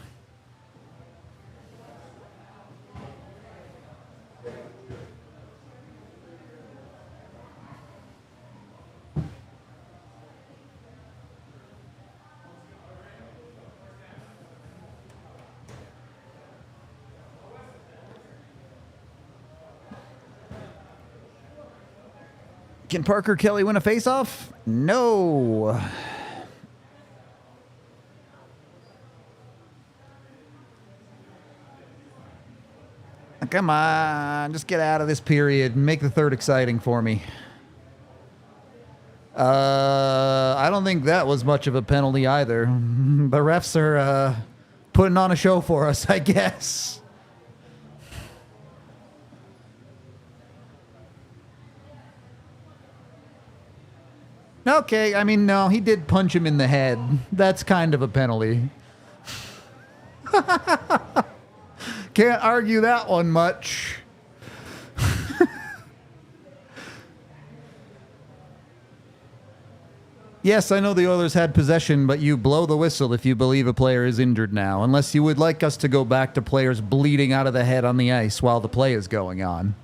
Can Parker Kelly win a faceoff? No. Come on, just get out of this period and make the third exciting for me. I don't think that was much of a penalty either. The refs are putting on a show for us, I guess. Okay, I mean, no, he did punch him in the head. That's kind of a penalty. Can't argue that one much. Yes, I know the Oilers had possession, but you blow the whistle if you believe a player is injured now, unless you would like us to go back to players bleeding out of the head on the ice while the play is going on.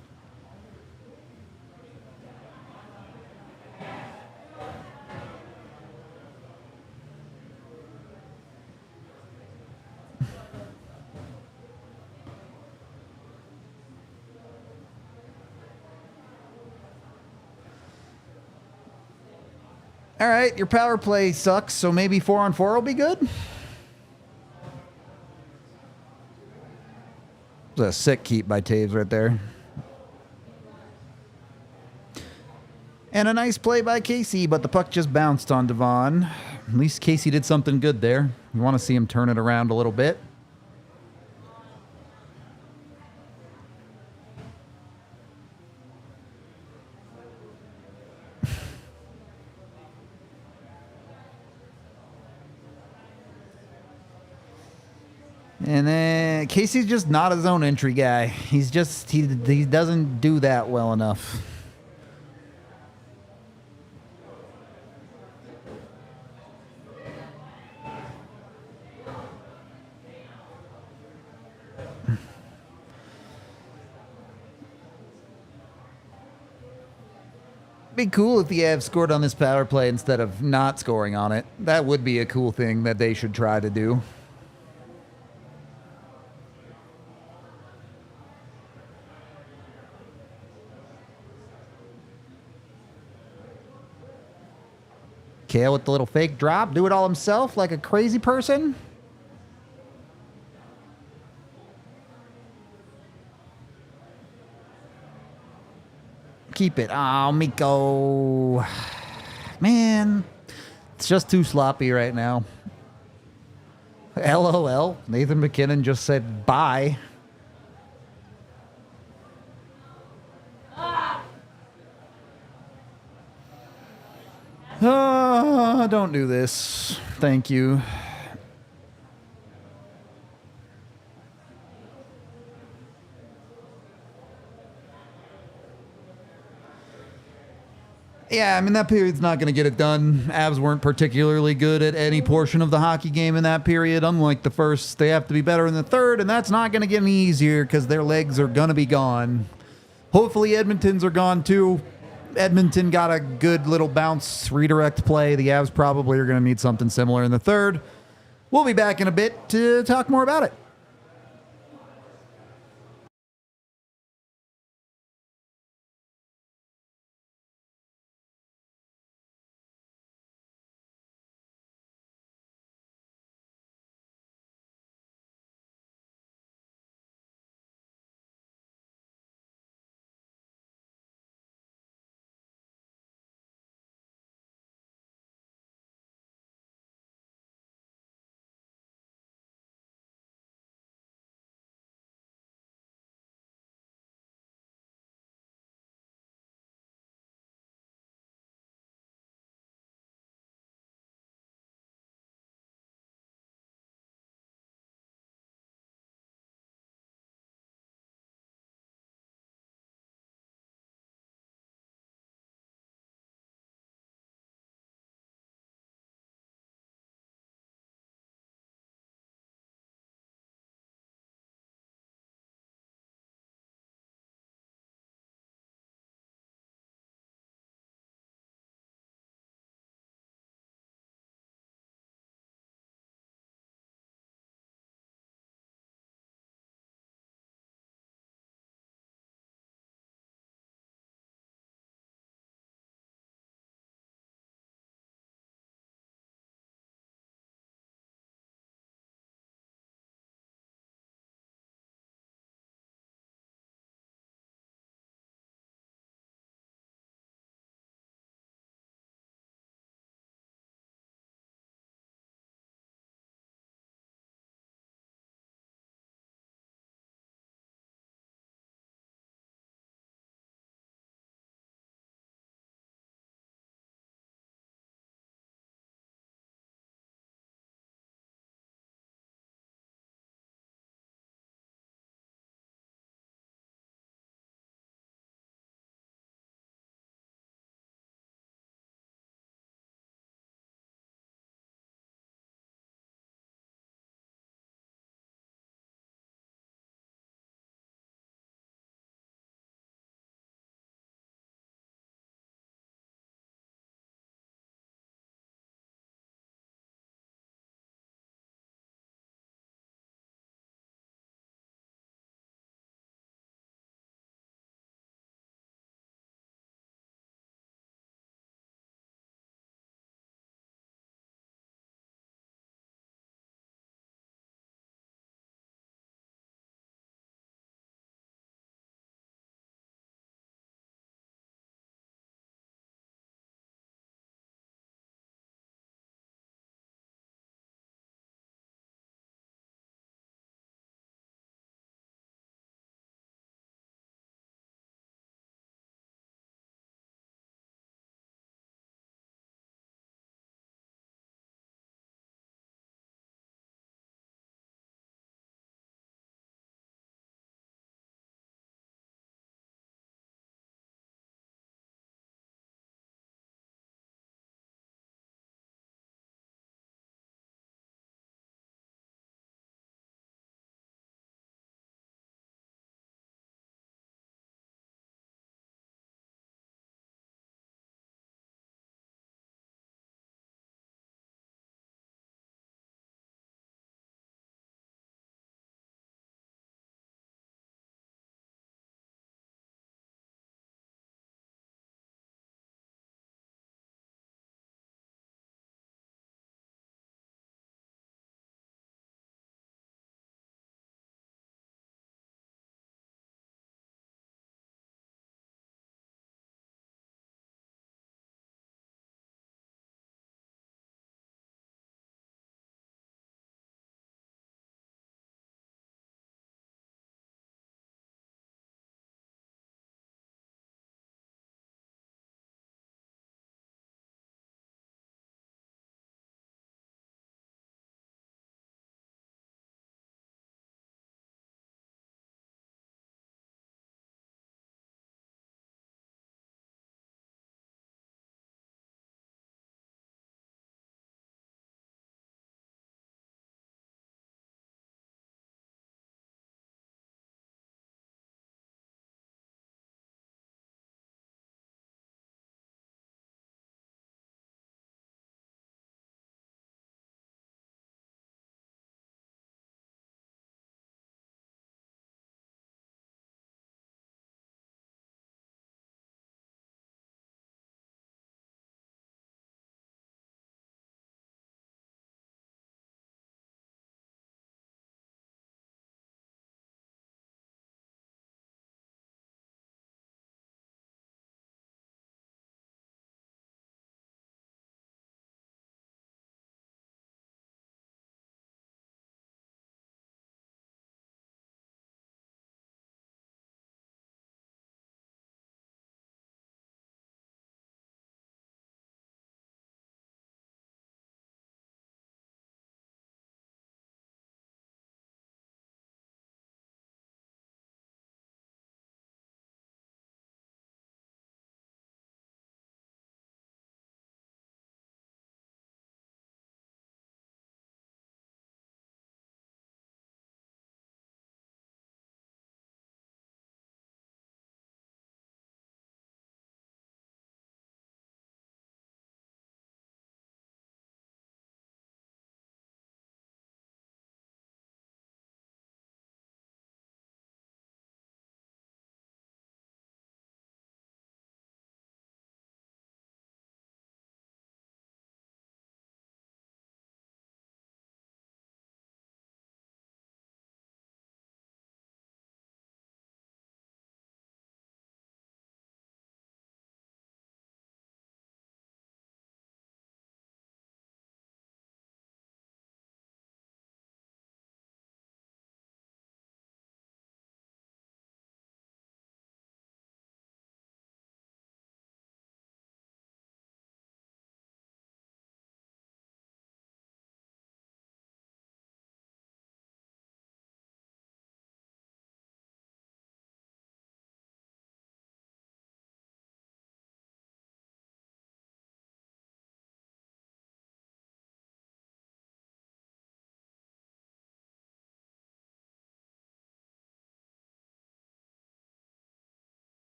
All right, your power play sucks, so maybe 4-on-4 will be good? It was a sick keep by Taves right there. And a nice play by Casey, but the puck just bounced on Devon. At least Casey did something good there. You want to see him turn it around a little bit. And then Casey's just not a zone entry guy. He's just, he doesn't do that well enough. Be cool if the Avs scored on this power play instead of not scoring on it. That would be a cool thing that they should try to do. Kale with the little fake drop. Do it all himself like a crazy person. Keep it. Oh, Mikko. Man, it's just too sloppy right now. LOL. Nathan McKinnon just said bye. Don't do this. Thank you. Yeah, I mean, that period's not going to get it done. Avs weren't particularly good at any portion of the hockey game in that period. Unlike the first, they have to be better in the third, and that's not going to get any easier because their legs are going to be gone. Hopefully Edmonton's are gone too. Edmonton got a good little bounce redirect play. The Avs probably are going to need something similar in the third. We'll be back in a bit to talk more about it.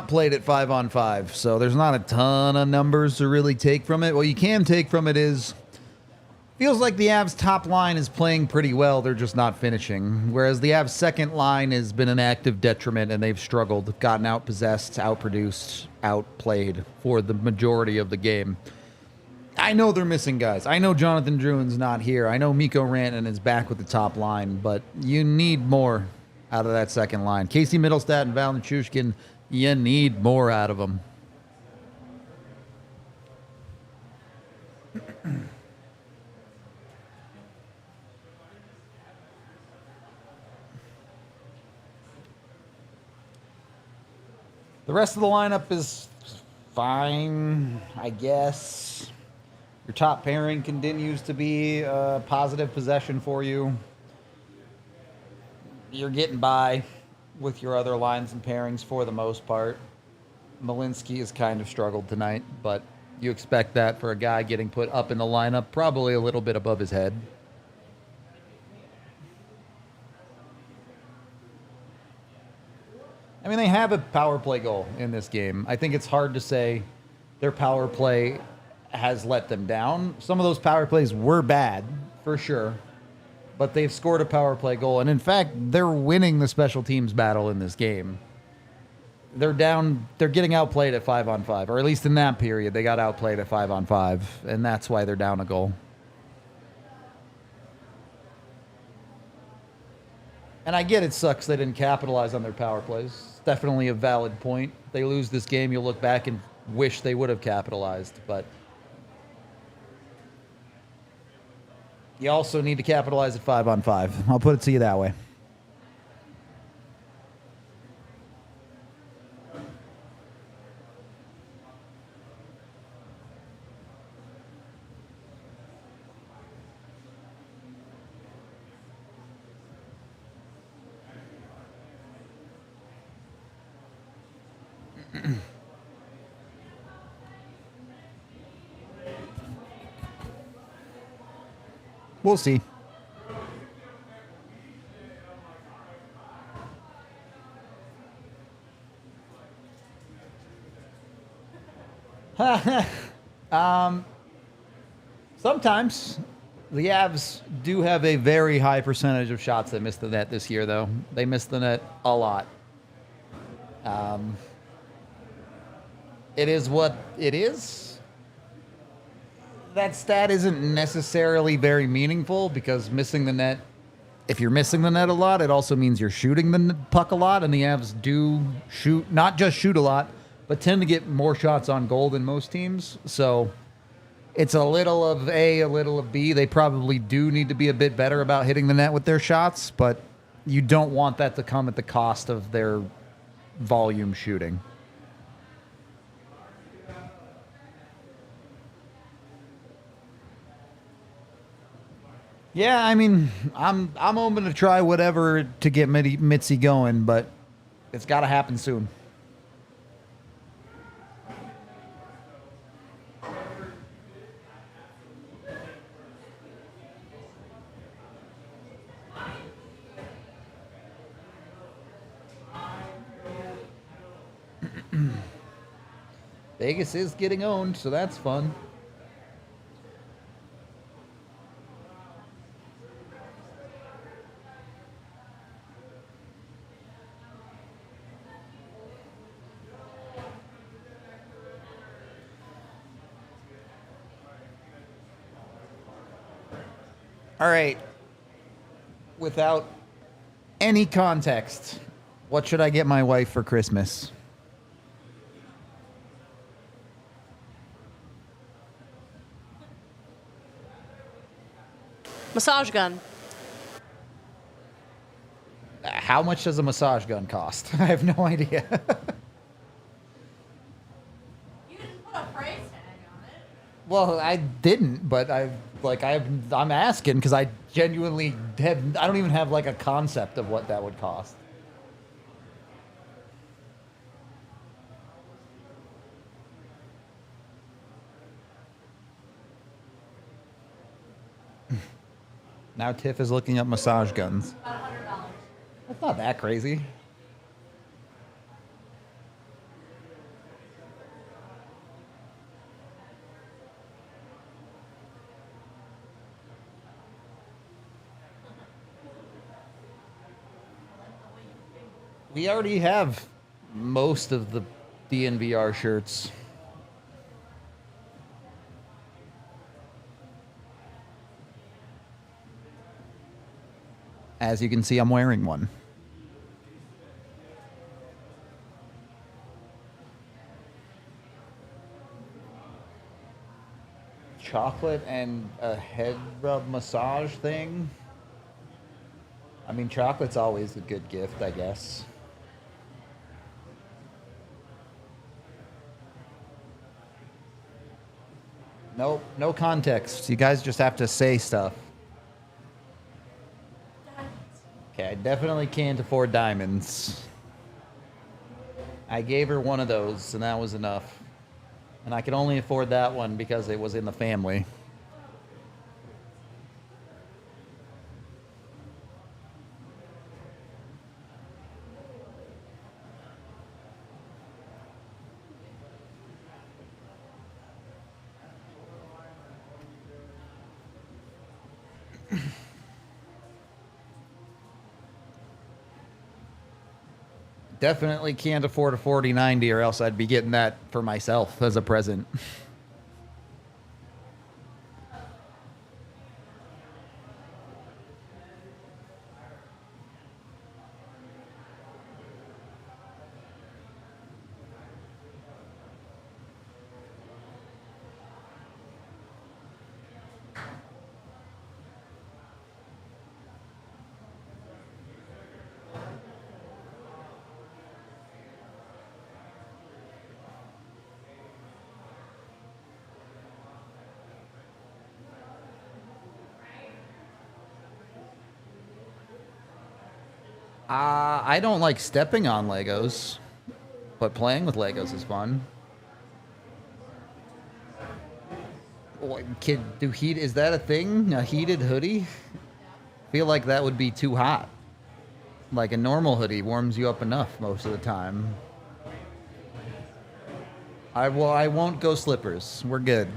played at 5-on-5, so there's not a ton of numbers to really take from it. What you can take from it is feels like the Avs top line is playing pretty well. They're just not finishing. Whereas the Avs second line has been an active detriment, and they've struggled, gotten outpossessed, outproduced, outplayed for the majority of the game. I know they're missing guys. I know Jonathan Drouin's not here. I know Mikko Rantanen is back with the top line, but you need more out of that second line. Casey Middlestat and Val Nichushkin, you need more out of them. The rest of the lineup is fine, I guess. Your top pairing continues to be a positive possession for you. You're getting by with your other lines and pairings for the most part. Malinsky has kind of struggled tonight, but you expect that for a guy getting put up in the lineup, probably a little bit above his head. I mean, they have a power play goal in this game. I think it's hard to say their power play has let them down. Some of those power plays were bad, for sure, but they've scored a power play goal. And in fact, they're winning the special teams battle in this game. They're getting outplayed at 5-on-5, or at least in that period, they got outplayed at 5-on-5, and that's why they're down a goal. And I get it sucks they didn't capitalize on their power plays. Definitely a valid point. If they lose this game, you'll look back and wish they would have capitalized, but you also need to capitalize at 5-on-5. I'll put it to you that way. We'll see. Sometimes the Avs do have a very high percentage of shots that miss the net this year, though. They miss the net a lot. It is what it is. That stat isn't necessarily very meaningful because missing the net, if you're missing the net a lot, it also means you're shooting the puck a lot, and the Avs do shoot, not just shoot a lot, but tend to get more shots on goal than most teams. So it's a little of A, a little of B. They probably do need to be a bit better about hitting the net with their shots, but you don't want that to come at the cost of their volume shooting. Yeah, I mean, I'm open to try whatever to get Mitzi going, but it's got to happen soon. Vegas is getting owned, so that's fun. All right. Without any context, what should I get my wife for Christmas? Massage gun. How much does a massage gun cost? I have no idea. You didn't put a price tag on it. Well, I didn't, but I'm asking because I genuinely I don't even have like a concept of what that would cost. Now Tiff is looking up massage guns. About $100. That's not that crazy. We already have most of the DNVR shirts. As you can see, I'm wearing one. Chocolate and a head rub massage thing. I mean, chocolate's always a good gift, I guess. Nope, no context. You guys just have to say stuff. Okay, I definitely can't afford diamonds. I gave her one of those, and that was enough. And I could only afford that one because it was in the family. Definitely can't afford a 4090 or else I'd be getting that for myself as a present. I don't like stepping on Legos, but playing with Legos is fun. Kid, is that a thing? A heated hoodie? Feel like that would be too hot. Like a normal hoodie warms you up enough most of the time. I won't go slippers. We're good.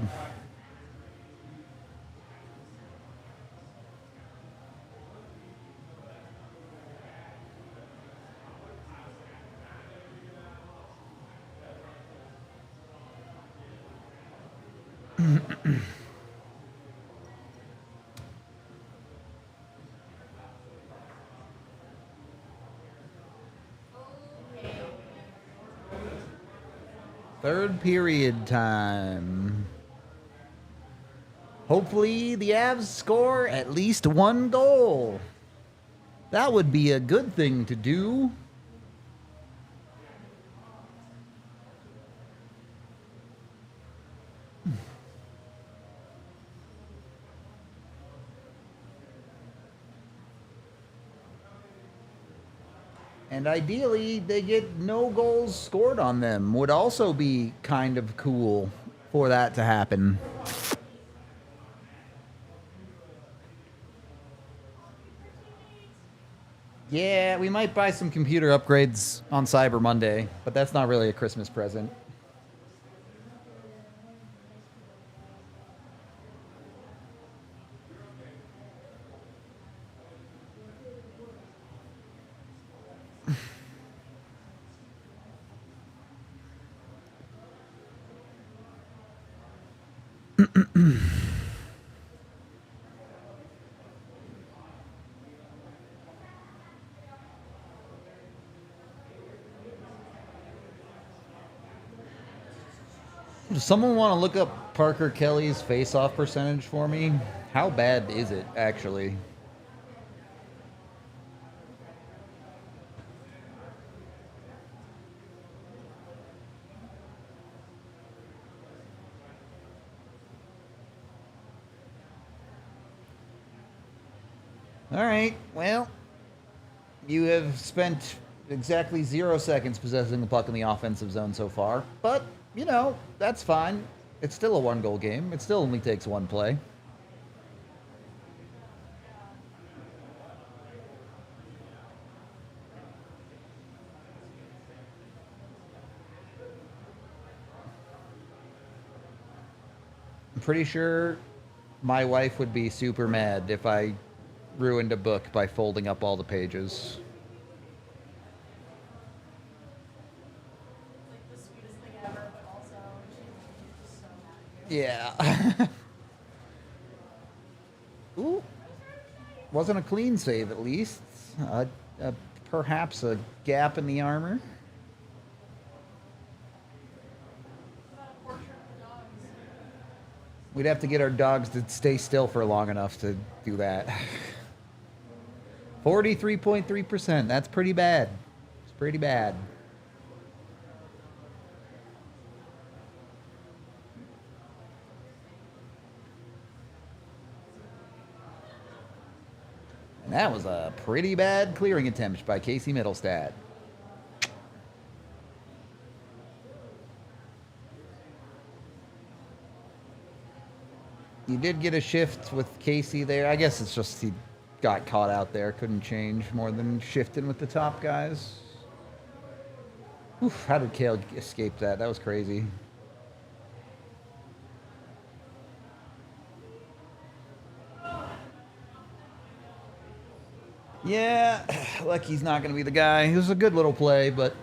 Third period time. Hopefully the Avs score at least one goal. That would be a good thing to do. And ideally, they get no goals scored on them. Would also be kind of cool for that to happen. Yeah, we might buy some computer upgrades on Cyber Monday, but that's not really a Christmas present. Does someone want to look up Parker Kelly's face-off percentage for me? How bad is it, actually? All right, well, you have spent exactly 0 seconds possessing the puck in the offensive zone so far, but, you know, that's fine. It's still a one-goal game. It still only takes one play. I'm pretty sure my wife would be super mad if I ruined a book by folding up all the pages. Yeah. Ooh. Wasn't a clean save, at least. Perhaps a gap in the armor. We'd have to get our dogs to stay still for long enough to do that. 43.3%. That's pretty bad. It's pretty bad. And that was a pretty bad clearing attempt by Casey Middlestad. You did get a shift with Casey there. I guess it's just he got caught out there. Couldn't change more than shifting with the top guys. Oof, how did Kale escape that? That was crazy. Yeah, Lecky's not going to be the guy. It was a good little play, but...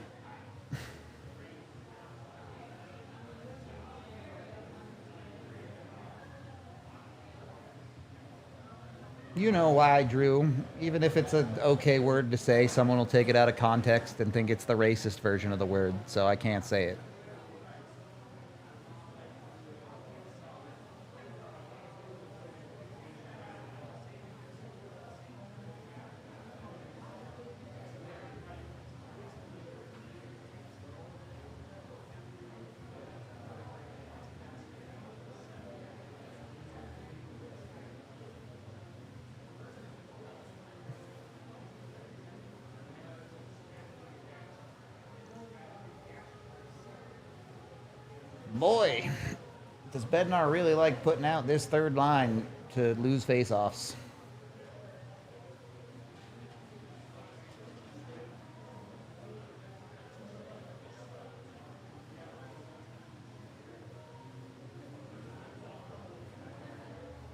You know why, Drew. Even if it's an okay word to say, someone will take it out of context and think it's the racist version of the word, so I can't say it. Boy, does Bednar really like putting out this third line to lose faceoffs.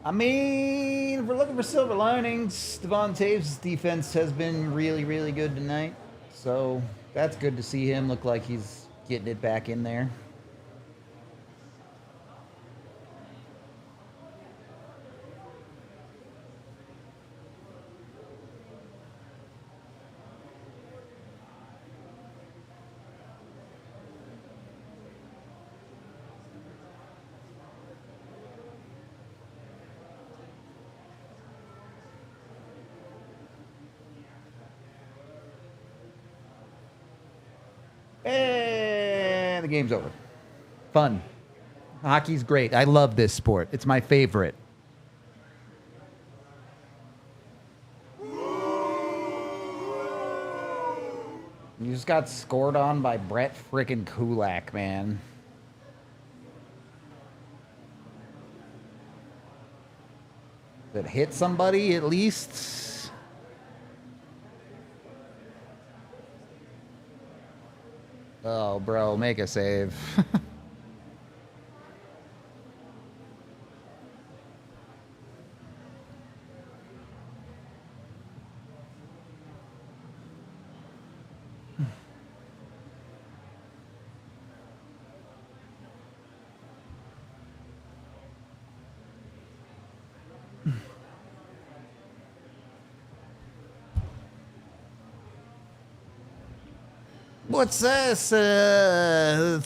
I mean, if we're looking for silver linings, Devon Taves' defense has been really, really good tonight. So that's good to see him look like he's getting it back in there. And the game's over. Fun. Hockey's great. I love this sport. It's my favorite. You just got scored on by Brett frickin' Kulak, man. Did it hit somebody at least? Oh, bro, make a save. What's this?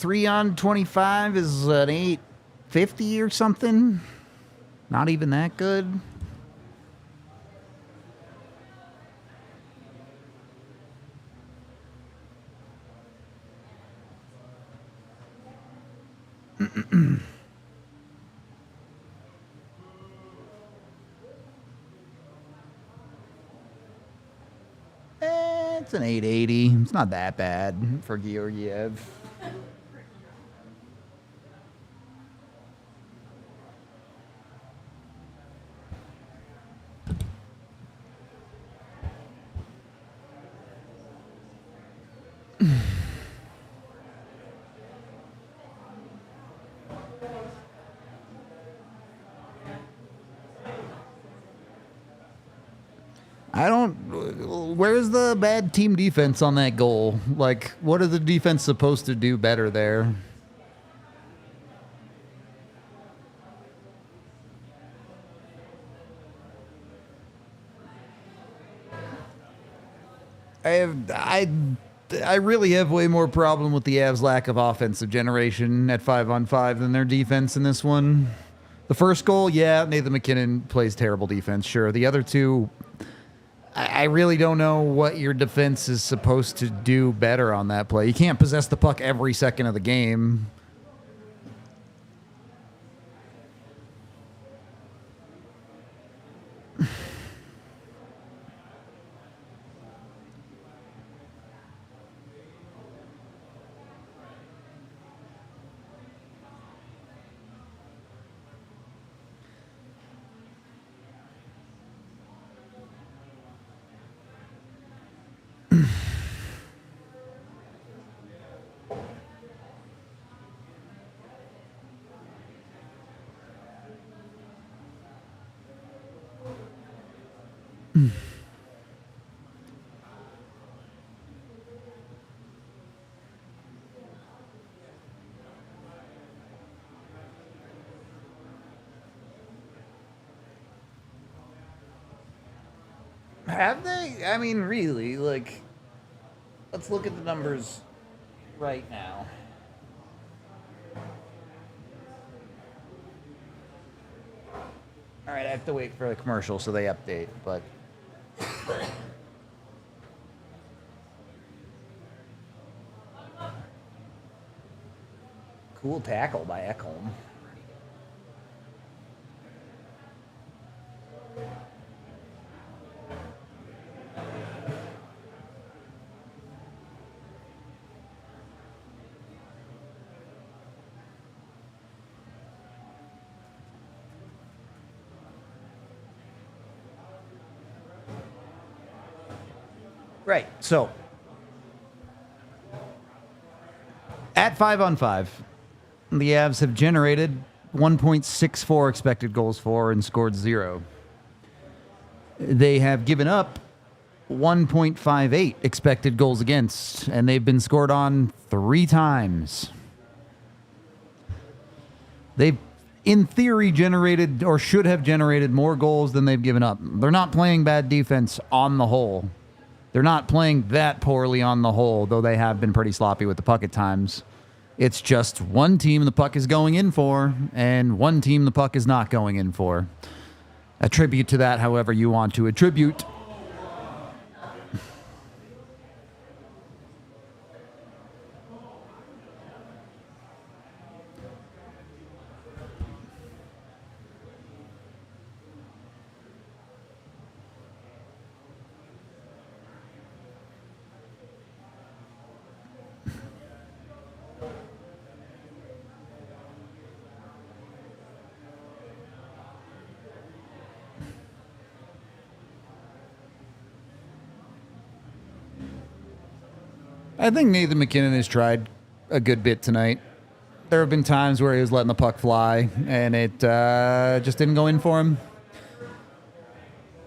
3 on 25 is an 850 or something? Not even that good. It's an 880. It's not that bad for Georgiev. Where's the bad team defense on that goal? Like, what are the defense supposed to do better there? I really have way more problem with the Avs' lack of offensive generation at 5-on-5 than their defense in this one. The first goal, yeah, Nathan McKinnon plays terrible defense, sure. The other two, I really don't know what your defense is supposed to do better on that play. You can't possess the puck every second of the game. Have they? I mean, really, like, let's look at the numbers right now. All right, I have to wait for the commercial so they update, but... Cool tackle by Ekholm. Right, so at 5-on-5, the Avs have generated 1.64 expected goals for and scored 0. They have given up 1.58 expected goals against, and they've been scored on 3 times. They've, in theory, generated or should have generated more goals than they've given up. They're not playing bad defense on the whole. They're not playing that poorly on the whole, though they have been pretty sloppy with the puck at times. It's just one team the puck is going in for, and one team the puck is not going in for. Attribute to that however you want to attribute. I think Nathan McKinnon has tried a good bit tonight. There have been times where he was letting the puck fly, and it just didn't go in for him.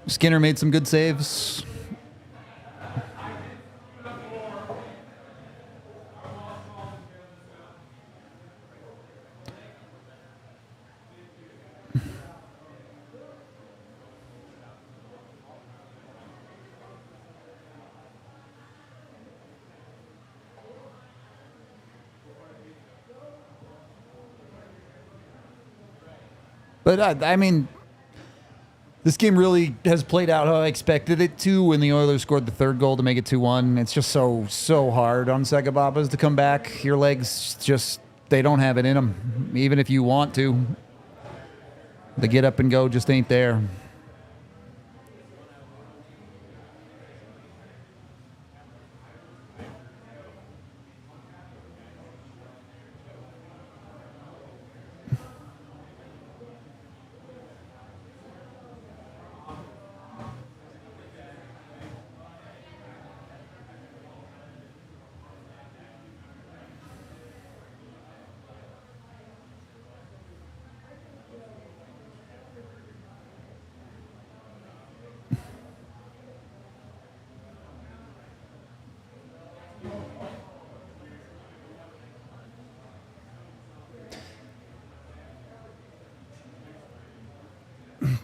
Skinner made some good saves. But, I mean, this game really has played out how I expected it to when the Oilers scored the third goal to make it 2-1. It's just so hard on Segababas to come back. Your legs just, they don't have it in them, even if you want to. The get up and go just ain't there.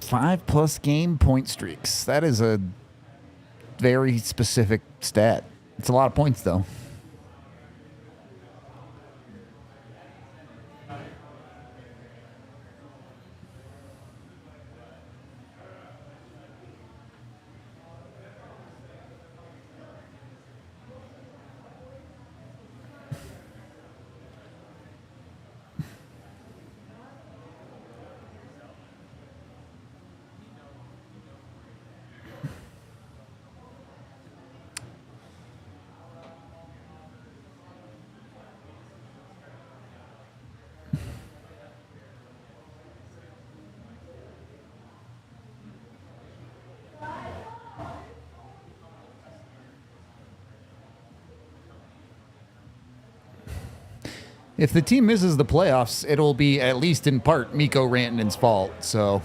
Five-plus game point streaks. That is a very specific stat. It's a lot of points, though. If the team misses the playoffs, it'll be at least in part Mikko Rantanen's fault. So,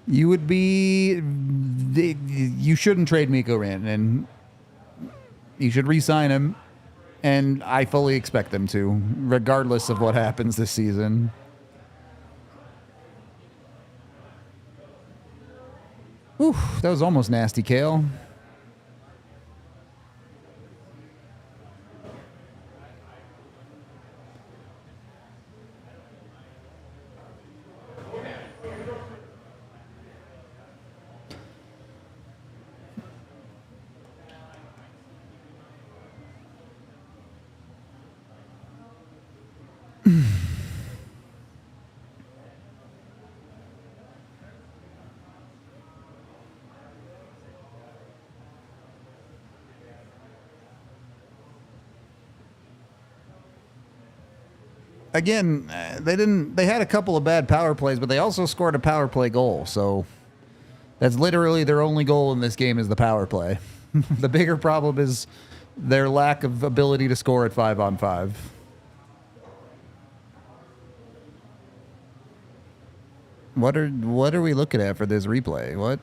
you would be. You shouldn't trade Mikko Rantanen. You should re-sign him, and I fully expect them to, regardless of what happens this season. Ooh, that was almost nasty, Kale. Again, they had a couple of bad power plays, but they also scored a power play goal. So that's literally their only goal in this game is the power play. The bigger problem is their lack of ability to score at 5-on-5. What are we looking at for this replay? What?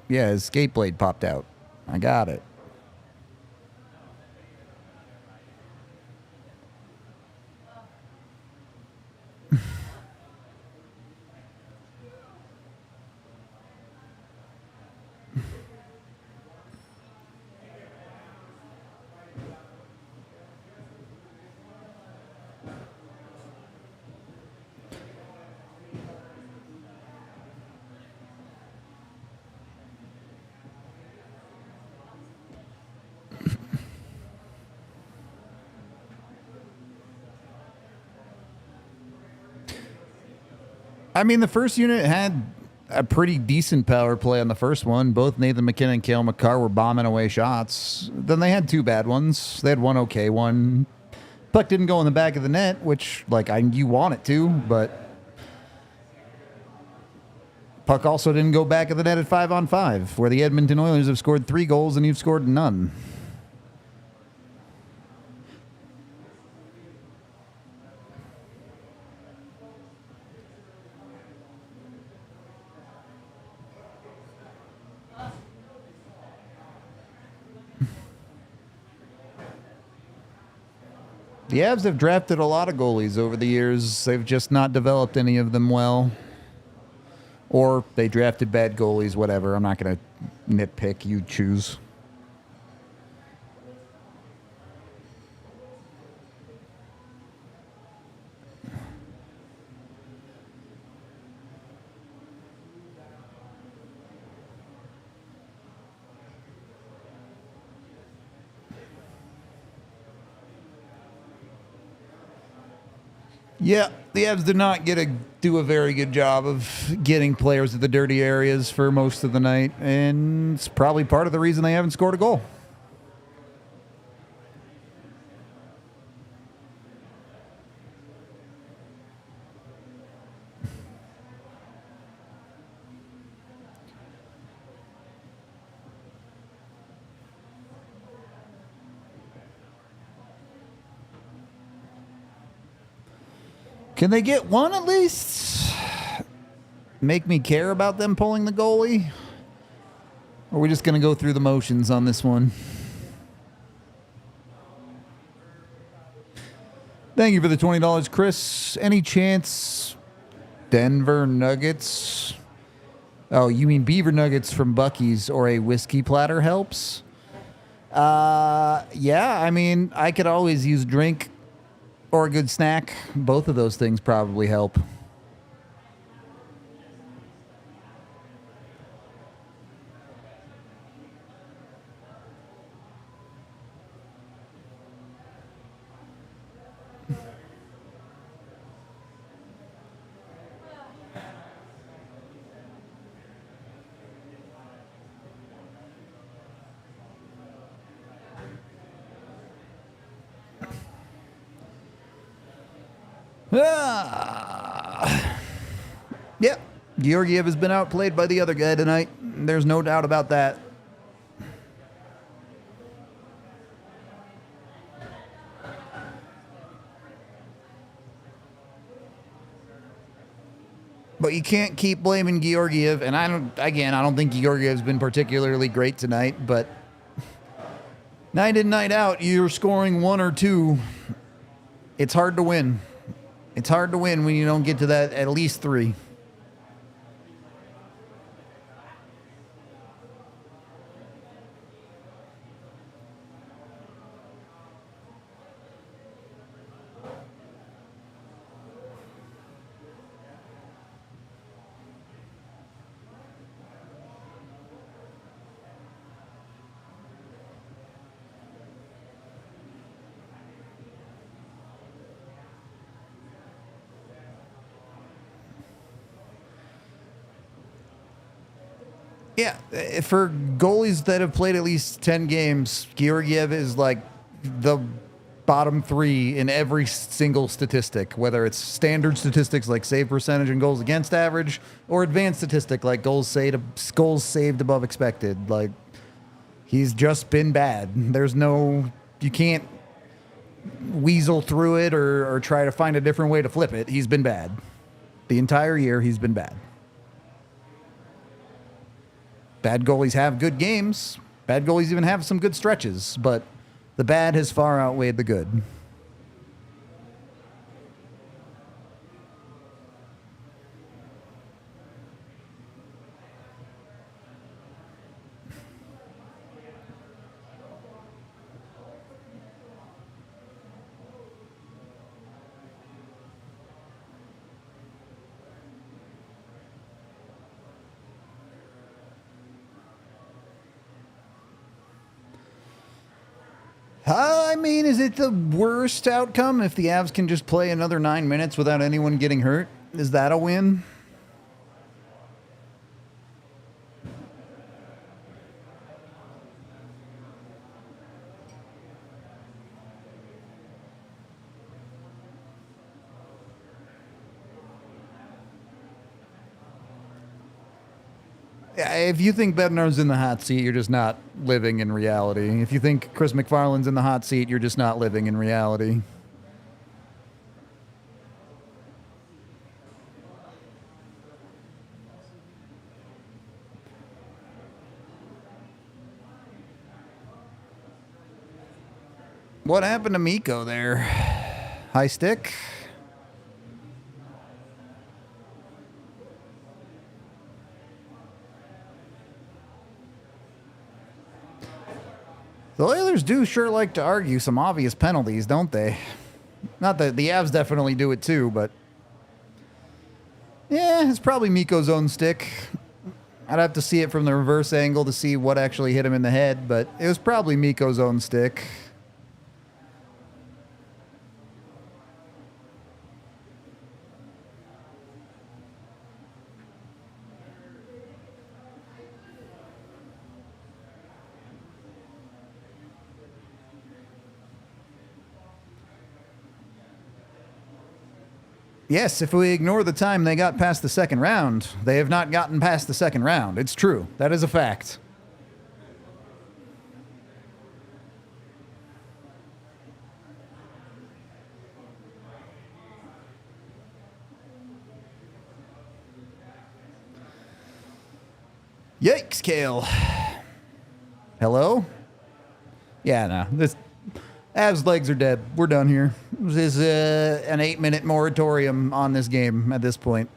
Yeah, his skate blade popped out. I got it. I mean, the first unit had a pretty decent power play on the first one. Both Nathan McKinnon and Cale Makar were bombing away shots. Then they had two bad ones. They had one okay one. Puck didn't go in the back of the net, which, like, you want it to, but puck also didn't go back of the net at 5-on-5, where the Edmonton Oilers have scored 3 goals and you've scored none. The Avs have drafted a lot of goalies over the years. They've just not developed any of them well. Or they drafted bad goalies, whatever. I'm not going to nitpick. You choose. Yeah, the Avs did not do a very good job of getting players to the dirty areas for most of the night, and it's probably part of the reason they haven't scored a goal. Can they get one at least? Make me care about them pulling the goalie? Or are we just going to go through the motions on this one? Thank you for the $20, Chris. Any chance Denver Nuggets. Oh, you mean Beaver Nuggets from Buc-ee's or a whiskey platter helps? Yeah, I mean, I could always use a drink or a good snack. Both of those things probably help. Yep, Georgiev has been outplayed by the other guy tonight. There's no doubt about that. But you can't keep blaming Georgiev, and I don't think Georgiev's been particularly great tonight, but night in, night out, you're scoring 1 or 2. It's hard to win. It's hard to win when you don't get to that at least 3. Yeah, for goalies that have played at least 10 games, Georgiev is like the bottom 3 in every single statistic, whether it's standard statistics like save percentage and goals against average, or advanced statistic like goals saved above expected. Like, he's just been bad. You can't weasel through it or try to find a different way to flip it. He's been bad. The entire year, he's been bad. Bad goalies have good games. Bad goalies even have some good stretches, but the bad has far outweighed the good. I mean, is it the worst outcome if the Avs can just play another 9 minutes without anyone getting hurt? Is that a win? If you think Bednar's in the hot seat, you're just not living in reality. If you think Chris McFarland's in the hot seat, you're just not living in reality. What happened to Mikko there? High stick? The Oilers do sure like to argue some obvious penalties, don't they? Not that the Avs definitely do it too, but yeah, it's probably Mikko's own stick. I'd have to see it from the reverse angle to see what actually hit him in the head, but it was probably Mikko's own stick. Yes, if we ignore the time they got past the second round, they have not gotten past the second round. It's true. That is a fact. Yikes, Kale. Hello? Yeah, no. This Avs' legs are dead. We're done here. This is an 8-minute moratorium on this game at this point.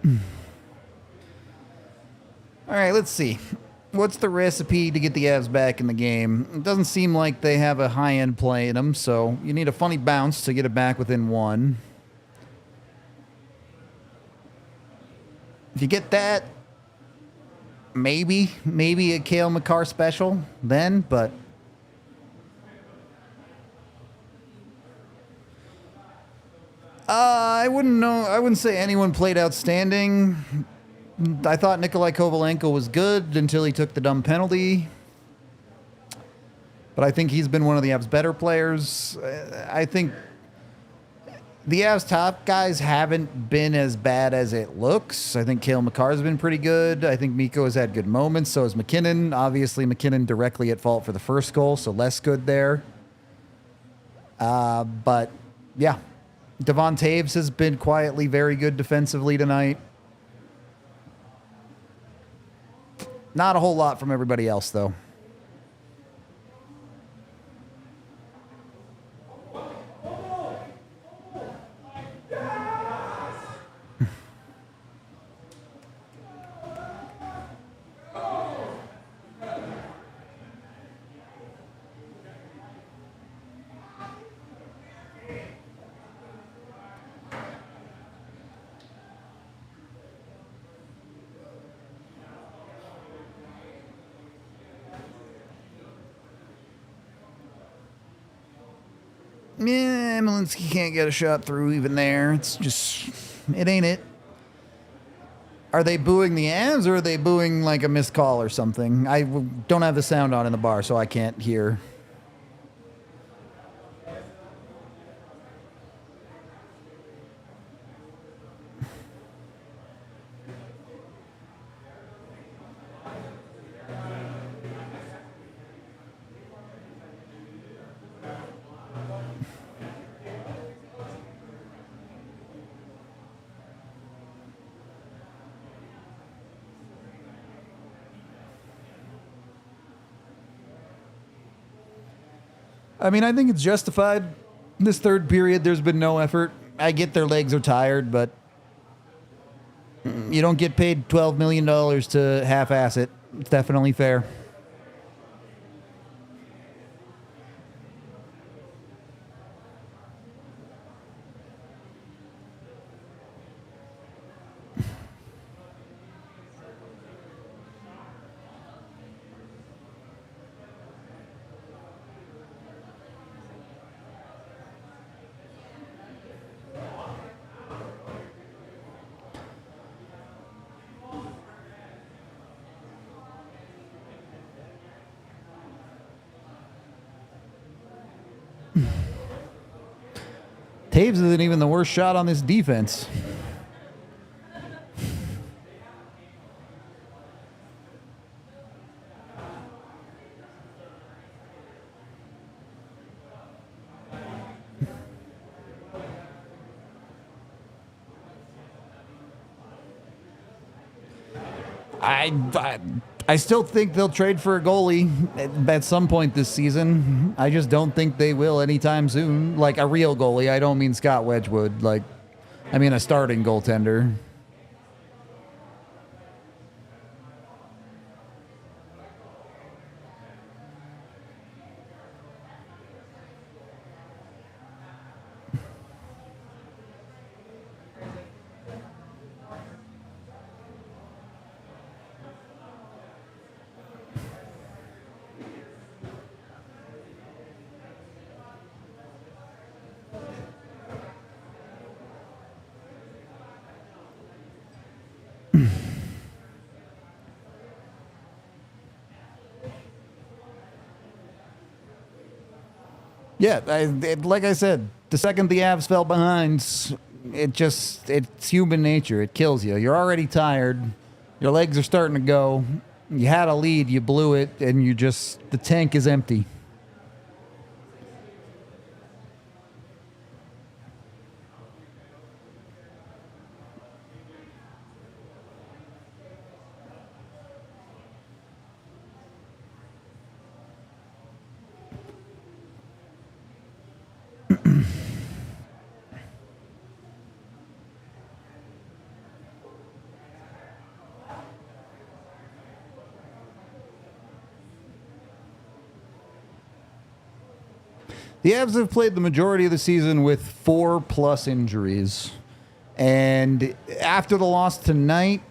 All right, let's see. What's the recipe to get the Avs back in the game? It doesn't seem like they have a high-end play in them, so you need a funny bounce to get it back within one. If you get that, maybe a Cale Makar special then, but I wouldn't know. I wouldn't say anyone played outstanding. I thought Nikolai Kovalenko was good until he took the dumb penalty. But I think he's been one of the Avs' better players. I think the Avs' top guys haven't been as bad as it looks. I think Cale Makar's been pretty good. I think Mikko has had good moments. So has McKinnon. Obviously, McKinnon directly at fault for the first goal, so less good there. But, yeah. Devon Taves has been quietly very good defensively tonight. Not a whole lot from everybody else, though. Yeah, Malinsky can't get a shot through even there. It's just, it ain't it. Are they booing the Avs or are they booing like a missed call or something? I don't have the sound on in the bar, so I can't hear. I mean, I think it's justified. This third period, there's been no effort. I get their legs are tired, but you don't get paid $12 million to half-ass it. It's definitely fair. Taves isn't even the worst shot on this defense. I still think they'll trade for a goalie at some point this season. I just don't think they will anytime soon. Like a real goalie. I don't mean Scott Wedgwood. Like, I mean a starting goaltender. Yeah, like I said, the second the Avs fell behind, it's human nature. It kills you. You're already tired. Your legs are starting to go. You had a lead, you blew it, and the tank is empty. The Avs have played the majority of the season with 4+ injuries. And after the loss tonight,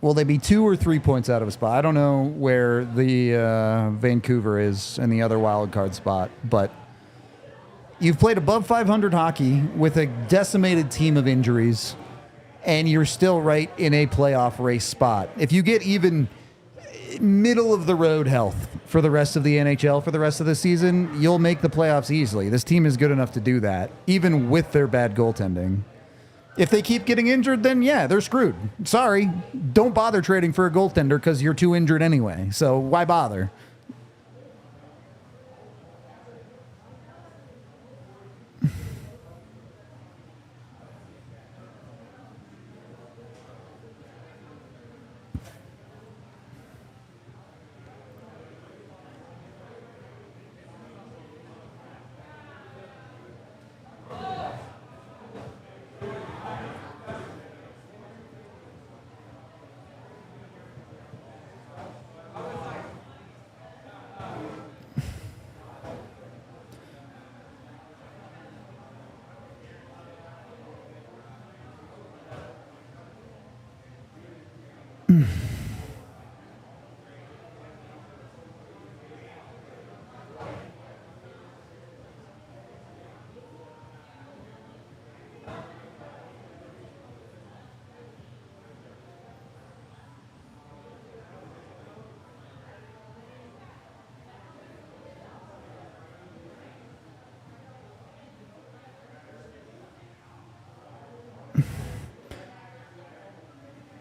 will they be 2 or 3 points out of a spot? I don't know where the Vancouver is in the other wild card spot, but you've played above 500 hockey with a decimated team of injuries, and you're still right in a playoff race spot. If you get even middle of the road health for the rest of the NHL for the rest of the season, you'll make the playoffs easily. This team is good enough to do that, even with their bad goaltending. If they keep getting injured, then yeah, they're screwed. Sorry, don't bother trading for a goaltender because you're too injured anyway. So why bother?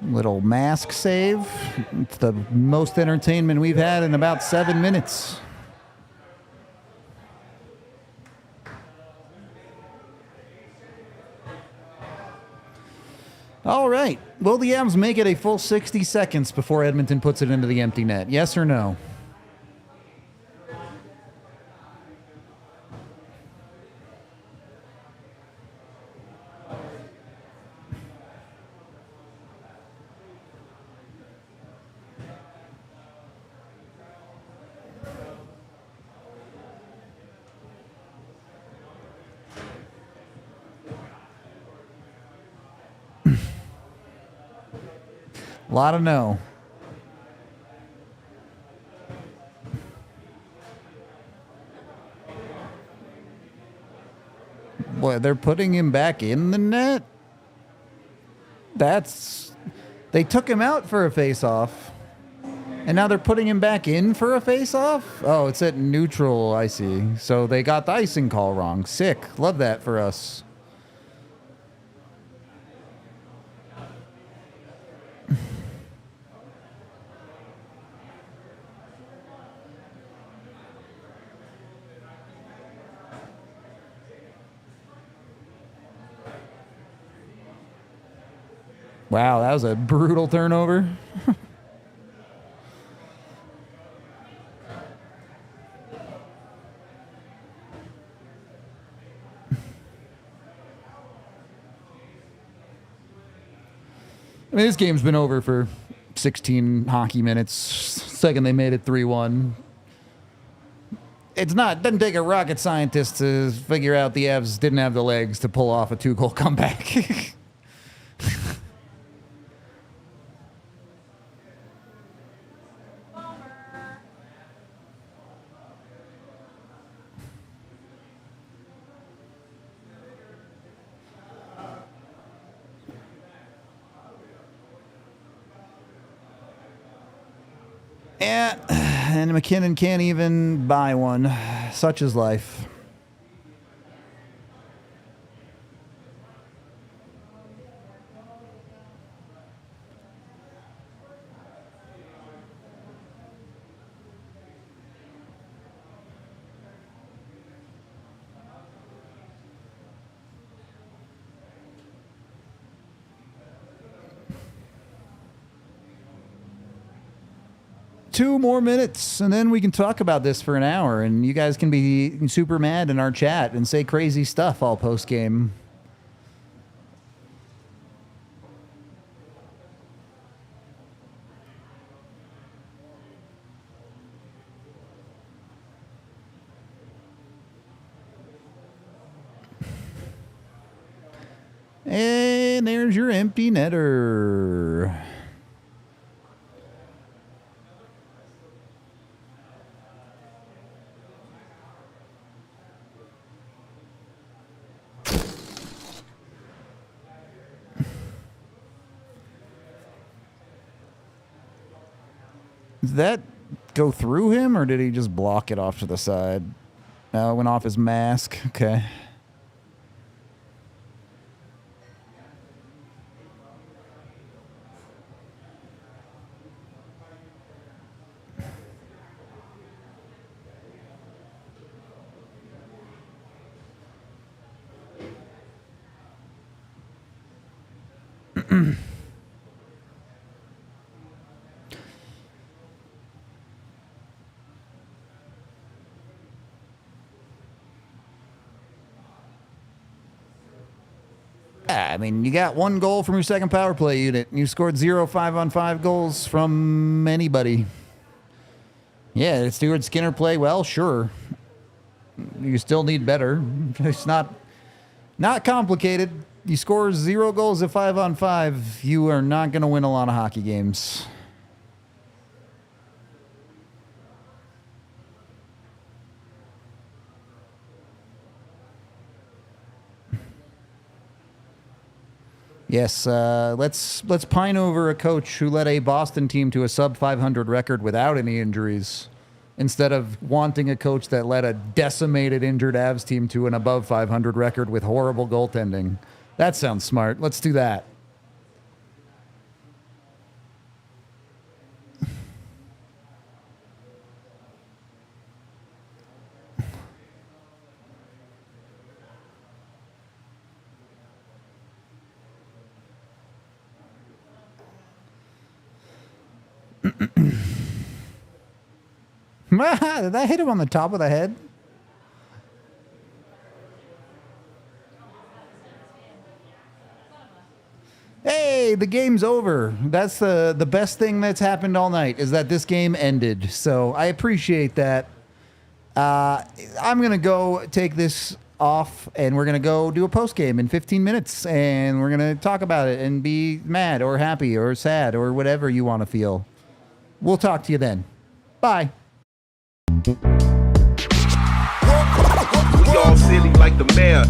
Little mask save. It's the most entertainment we've had in about 7 minutes. All right. Will the Avs make it a full 60 seconds before Edmonton puts it into the empty net? Yes or no? A lot of no. Boy, they're putting him back in the net? They took him out for a face-off. And now they're putting him back in for a face-off? Oh, it's at neutral, I see. So they got the icing call wrong. Sick. Love that for us. Wow, that was a brutal turnover. I mean, this game's been over for 16 hockey minutes. Second they made it 3-1. Doesn't take a rocket scientist to figure out the Avs didn't have the legs to pull off a 2-goal comeback. Yeah, and McKinnon can't even buy one. Such is life. Two more minutes, and then we can talk about this for an hour, and you guys can be super mad in our chat and say crazy stuff all post-game. And there's your empty netter. Did that go through him, or did he just block it off to the side? No, it went off his mask. Okay. I mean, you got 1 goal from your second power play unit. You scored 0 5-on-5 goals from anybody. Yeah, did Stuart Skinner play well? Sure. You still need better. It's not complicated. You score 0 goals at 5-on-5, you are not going to win a lot of hockey games. Yes, let's pine over a coach who led a Boston team to a sub-500 record without any injuries, instead of wanting a coach that led a decimated injured Avs team to an above 500 record with horrible goaltending. That sounds smart. Let's do that. Did that hit him on the top of the head? Hey, the game's over. That's the best thing that's happened all night, is that this game ended. So I appreciate that. I'm going to go take this off, and we're going to go do a post game in 15 minutes, and we're going to talk about it and be mad or happy or sad or whatever you want to feel. We'll talk to you then. Bye. We all silly like the mayor.